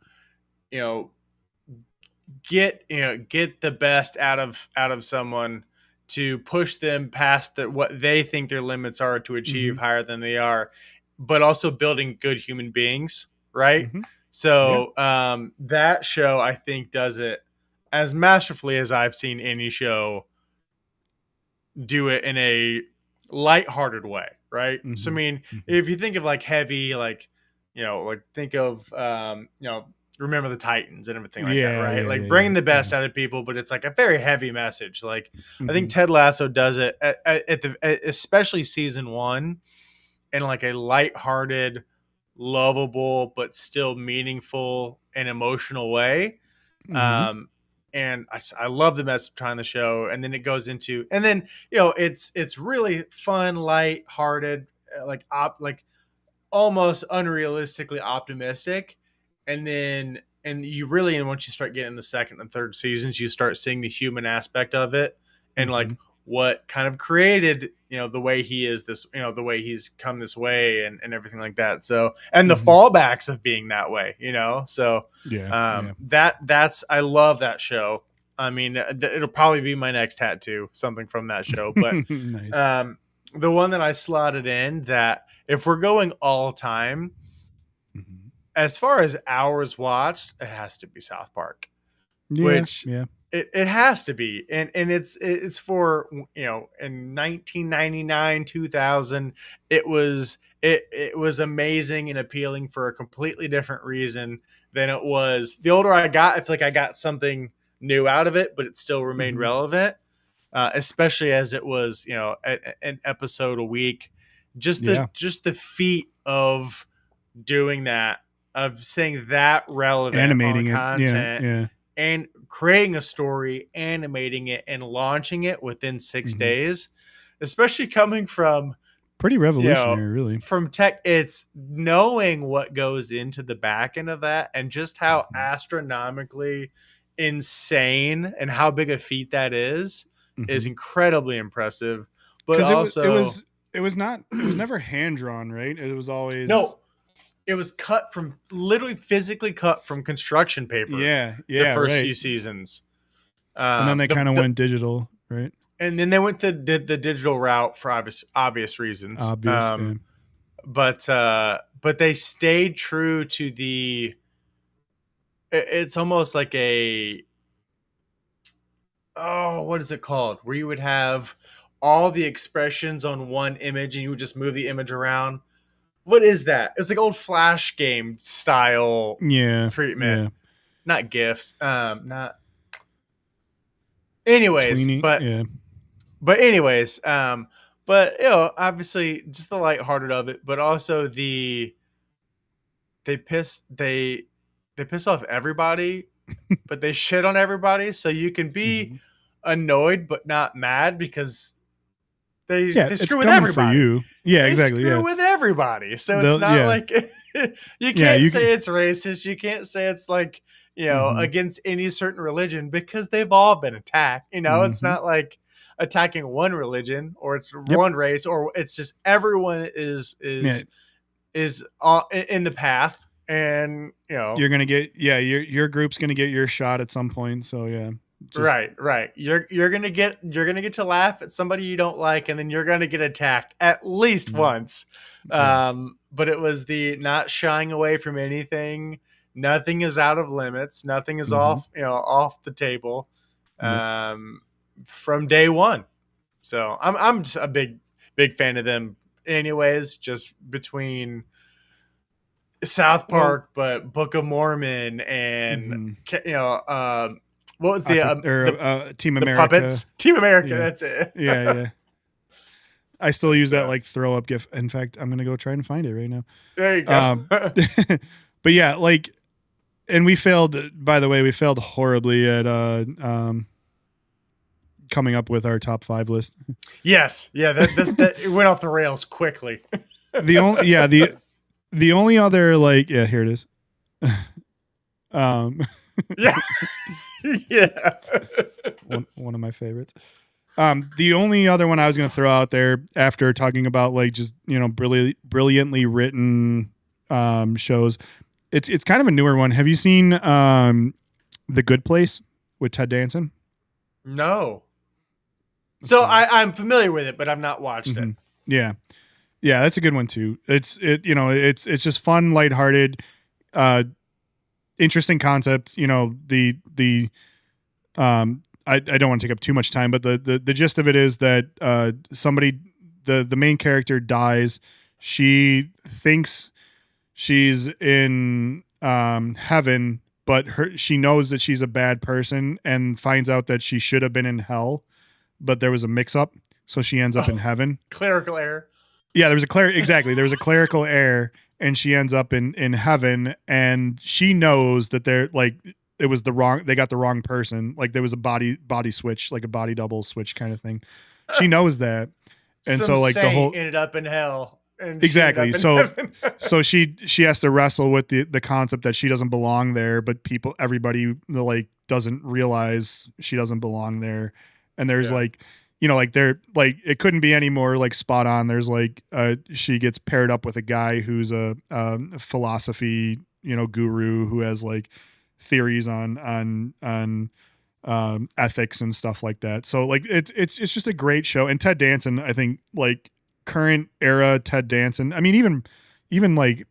get the best out of someone, to push them past what they think their limits are, to achieve higher than they are, but also building good human beings, right? So that show, I think, does it as masterfully as I've seen any show do it in a lighthearted way, right? So I mean, if you think of like heavy, like, like think of Remember the Titans and everything like that, right? Bringing the best out of people, but it's like a very heavy message. Like I think Ted Lasso does it especially season 1, in like a lighthearted, lovable, but still meaningful and emotional way. And I love the message behind the show. And then it goes into, and then, it's really fun, lighthearted, like almost unrealistically optimistic. And then, and once you start getting the second and third seasons, you start seeing the human aspect of it, and like what kind of created, the way he is this, the way he's come this way, and everything like that. So, and the fallbacks of being that way, so that's, I love that show. I mean, it'll probably be my next tattoo, something from that show. But nice. The one that I slotted in, that if we're going all time, as far as hours watched, it has to be South Park, which it has to be. And it's for, in 1999, 2000, it was amazing and appealing for a completely different reason than it was. The older I got, I feel like I got something new out of it, but it still remained relevant, especially as it was, an episode a week. Just the feat of doing that, of staying that relevant, animating content, and creating a story, animating it, and launching it within 6 days, especially coming from pretty revolutionary, really, from tech. It's knowing what goes into the back end of that, and just how astronomically insane and how big a feat that is incredibly impressive. But also, it was never hand drawn, right? It was always it was cut from, literally physically cut from construction paper. The first few seasons, and then they kind of went digital, right? And then they went the digital route for obvious reasons. But they stayed true to the. It's almost like what is it called? Where you would have all the expressions on one image, and you would just move the image around. What is that? It's like old Flash game style treatment. Yeah. Not GIFs. Not. Anyways, Tweeny, but anyways, but obviously just the lighthearted of it, but also they piss off everybody, but they shit on everybody, so you can be annoyed but not mad, because they screw with everybody. For you. Yeah, exactly. They screw with everybody. So it's not like you can't say it's racist. You can't say it's like, against any certain religion, because they've all been attacked. It's not like attacking one religion, or it's one race, or it's just everyone is in the path, and you're gonna get your group's gonna get your shot at some point. So right. You're gonna get to laugh at somebody you don't like, and then you're gonna get attacked at least once. But it was the not shying away from anything, Nothing is out of limits. Nothing is Mhm. off the table Yep. from day one. So I'm just a big fan of them. Anyways, just between South Well, Park, but Book of Mormon and mhm. what was Team the America. puppets? Team America. Yeah. That's it. Yeah, yeah. I still But use that like throw up gif. In fact, I'm gonna go try and find it right now. there you Um, go. but yeah, like, and we failed. By the way, we failed horribly at coming up with our top 5 list. Yes, yeah, that it went off the rails quickly. The only other like here it is. Um, Yeah, yeah. one of my favorites. The only other one I was going to throw out there after talking about like just brilliantly written shows, it's kind of a newer one. Have you seen The Good Place with Ted Danson? No. So I'm familiar with it, but I've not watched it. Yeah, yeah, that's a good one too. It's just fun, lighthearted, interesting concept. I don't want to take up too much time, but the gist of it is that the main character dies. She thinks she's in heaven, but she knows that she's a bad person and finds out that she should have been in hell, but there was a mix up, so she ends up in heaven. Clerical error. Yeah, there was a clerical error, and she ends up in heaven, and she knows that they're like they got the wrong person. Like there was a body switch, like a body double switch kind of thing. She knows that. And Some so like the whole ended up in hell. And exactly. So she has to wrestle with the concept that she doesn't belong there, but everybody like doesn't realize she doesn't belong there. And there's like they're like, it couldn't be any more like spot on. There's like she gets paired up with a guy who's a philosophy guru who has like theories on ethics and stuff like that. So like it's just a great show. And Ted Danson, I think like current era Ted Danson, I mean even like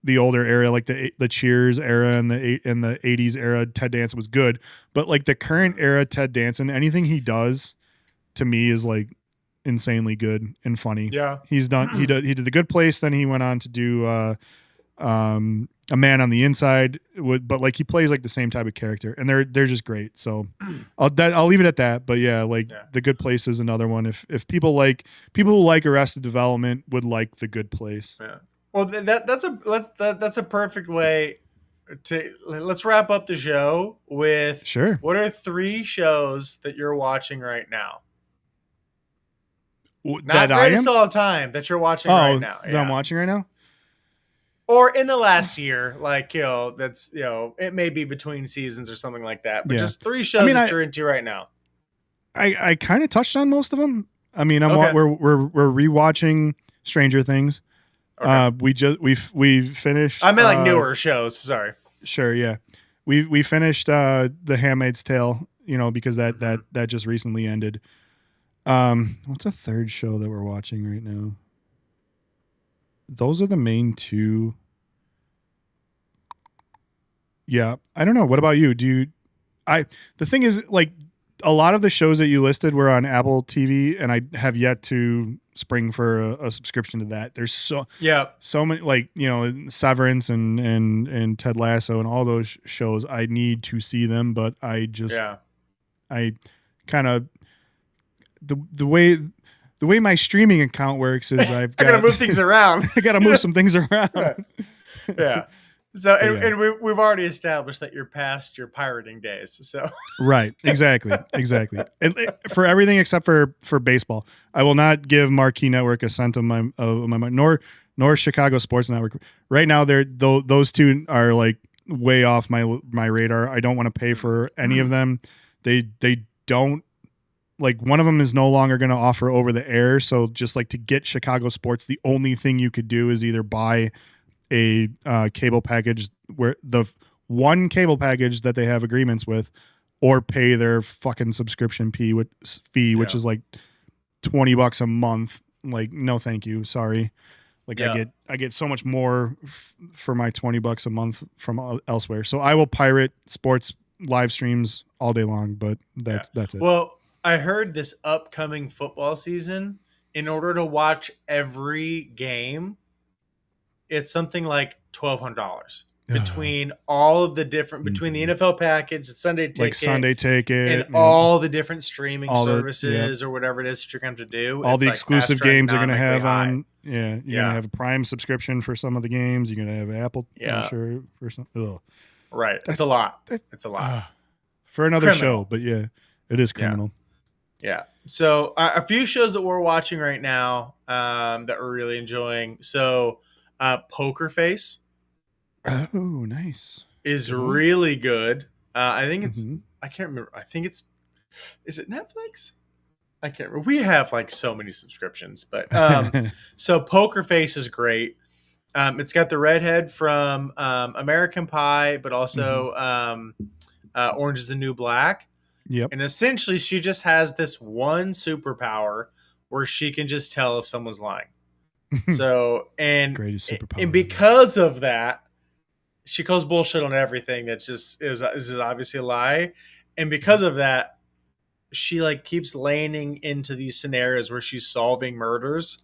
the older era, like the Cheers era and the 80s era, Ted Danson was good, but like the current era Ted Danson, anything he does to me is like insanely good and funny. Yeah. He did The Good Place, then he went on to do A Man on the Inside, but like he plays like the same type of character, and they're just great. So I'll leave it at that. But yeah, like The Good Place is another one. If people who like Arrested Development would like The Good Place. Yeah. Well, that's a perfect way let's wrap up the show with Sure. What are 3 shows that you're watching right now? Not greatest of all time that you're watching right now. That I'm watching right now. Or in the last year, like, that's, it may be between seasons or something like that. But just 3 shows that you're into right now. I kind of touched on most of them. I mean, we're rewatching Stranger Things. Okay. We finished. I meant like newer shows. Sorry. Sure. Yeah. We finished The Handmaid's Tale, because that just recently ended. What's a third show that we're watching right now? Those are the main 2. Yeah. I don't know. What about you? The thing is, like, a lot of the shows that you listed were on Apple TV, and I have yet to spring for a subscription to that. There's so many, like, Severance and Ted Lasso and all those shows. I need to see them, but I kind of, the way my streaming account works is I gotta move things around. I gotta move some things around. Yeah. So and we've already established that you're past your pirating days. So right, exactly. And for everything except for baseball, I will not give Marquee Network a cent of my nor Chicago Sports Network. Right now, those 2 are like way off my radar. I don't want to pay for any of them. They don't. Like, one of them is no longer going to offer over the air. So just like to get Chicago sports, the only thing you could do is either buy a cable package, where the one cable package that they have agreements with, or pay their fucking subscription fee, which is like $20 a month. Like, no, thank you. Sorry. Like Yeah. I get so much more for my $20 a month from elsewhere. So I will pirate sports live streams all day long, but Yeah. that's it. Well, I heard this upcoming football season, in order to watch every game, it's something like $1,200 between all of the different, between the NFL package, the Sunday ticket, like Sunday and ticket, all the different streaming all the services or whatever it is that you're going to do. all It's the like exclusive games you're going to have astronomically high. on. Yeah, you're going to have a Prime subscription for some of the games. You're going to have Apple, Yeah. I'm sure, for some. Ugh. Right. It's a lot. It's a lot. For another Criminal. show, but yeah, it is criminal. Yeah. So a few shows that we're watching right now that we're really enjoying. So Poker Face Oh, nice. is Good one. really good. I think it's, Mhm. I can't remember. I think it's, is it Netflix? I can't remember. We have like so many subscriptions, but so Poker Face is great. It's got the redhead from American Pie, but also Orange is the New Black. Yep. And essentially, she just has this one superpower where she can just tell if someone's lying. So, Greatest superpower. and because of that, she calls bullshit on everything that just is obviously a lie. And because of that, she like keeps landing into these scenarios where she's solving murders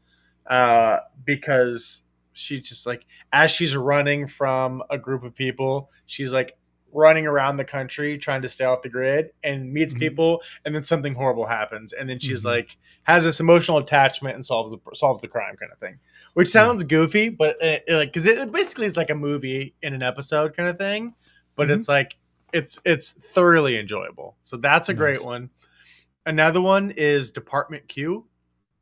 because she just like, as she's running from a group of people, she's like running around the country trying to stay off the grid and meets people, and then something horrible happens, and then she's like has this emotional attachment and solves the crime kind of thing, which sounds goofy, but like because it basically is like a movie in an episode kind of thing, but it's like it's thoroughly enjoyable. So that's a great one. Another one is Department Q.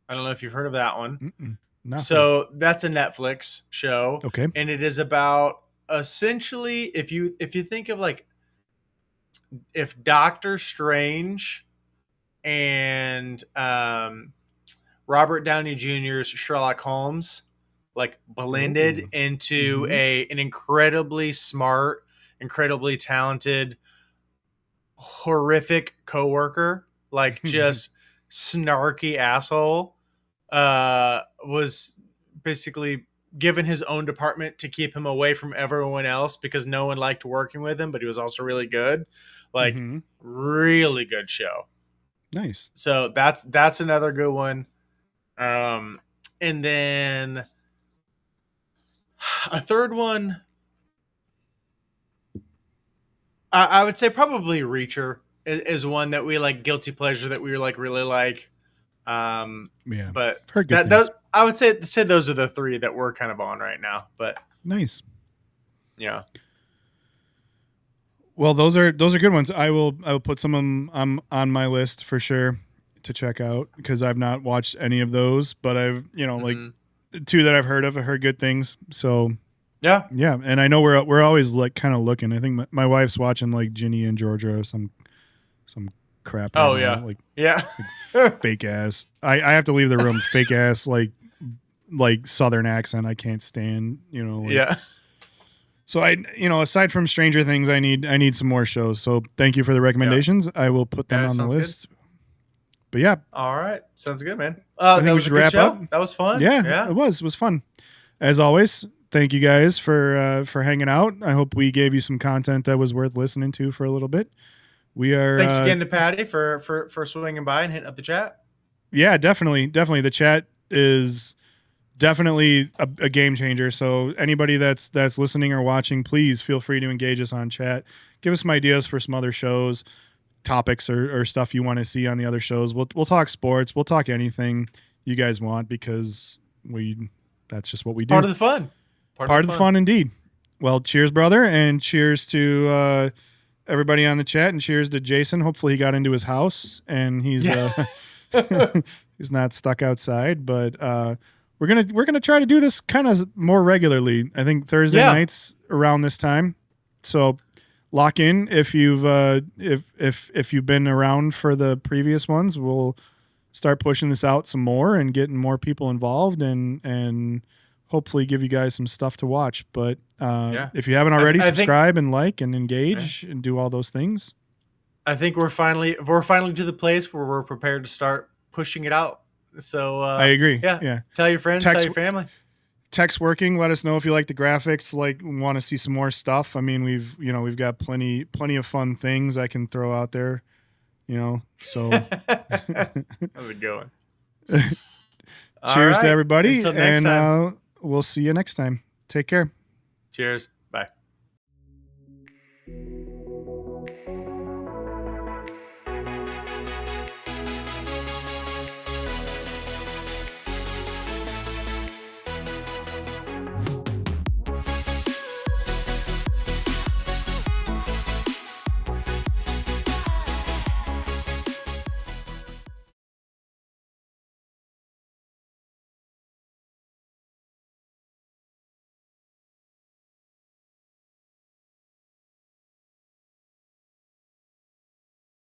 I don't know if you've heard of that one. So that's a Netflix show. Okay. And it is about essentially if you think of like if Doctor Strange and Robert Downey Jr.'s Sherlock Holmes like blended into an incredibly smart, incredibly talented, horrific coworker, like just snarky asshole, was basically given his own department to keep him away from everyone else because no one liked working with him, but he was also really good. Like really good show. Nice. So that's another good one. And then a third one, I would say probably Reacher is one that we like, guilty pleasure that we like really like. But that I would say those are the three that we're kind of on right now. But nice. Yeah. Well, those are good ones. I will put some of them on my list for sure to check out because I've not watched any of those, but I've like two that I've heard of. I heard good things. So yeah, and I know we're always like kind of looking. I think my wife's watching like Ginny and Georgia or some crap. Oh right yeah, like fake ass. I have to leave the room. Fake ass like Southern accent. I can't stand. Yeah. So I aside from Stranger Things, I need some more shows. So thank you for the recommendations. I will put them on the list. Good. But yeah. All right, sounds good, man. I think we should wrap up. That was fun. Yeah, it was fun. As always, thank you guys for hanging out. I hope we gave you some content that was worth listening to for a little bit. We are. Thanks again to Patty for swinging by and hitting up the chat. Yeah, definitely. The chat is definitely a game changer. So anybody that's listening or watching, please feel free to engage us on chat. Give us some ideas for some other shows, topics or stuff you want to see on the other shows. We'll talk sports. We'll talk anything you guys want because that's just what we do. Part of the fun. Part of the fun indeed. Well, cheers, brother, and cheers to everybody on the chat, and cheers to Jason. Hopefully he got into his house and he's he's not stuck outside. But we're gonna try to do this kind of more regularly. I think Thursday nights around this time. So lock in if you've if you've been around for the previous ones. We'll start pushing this out some more and getting more people involved and hopefully give you guys some stuff to watch. But if you haven't already, subscribe and like and engage and do all those things. I think we're finally to the place where we're prepared to start pushing it out. So I agree. Yeah. Tell your friends, tell your family. tech's working. Let us know if you like the graphics, like want to see some more stuff. I mean, we've got plenty of fun things I can throw out there, so How's it going? cheers to everybody. Until next time. We'll see you next time. Take care. Cheers.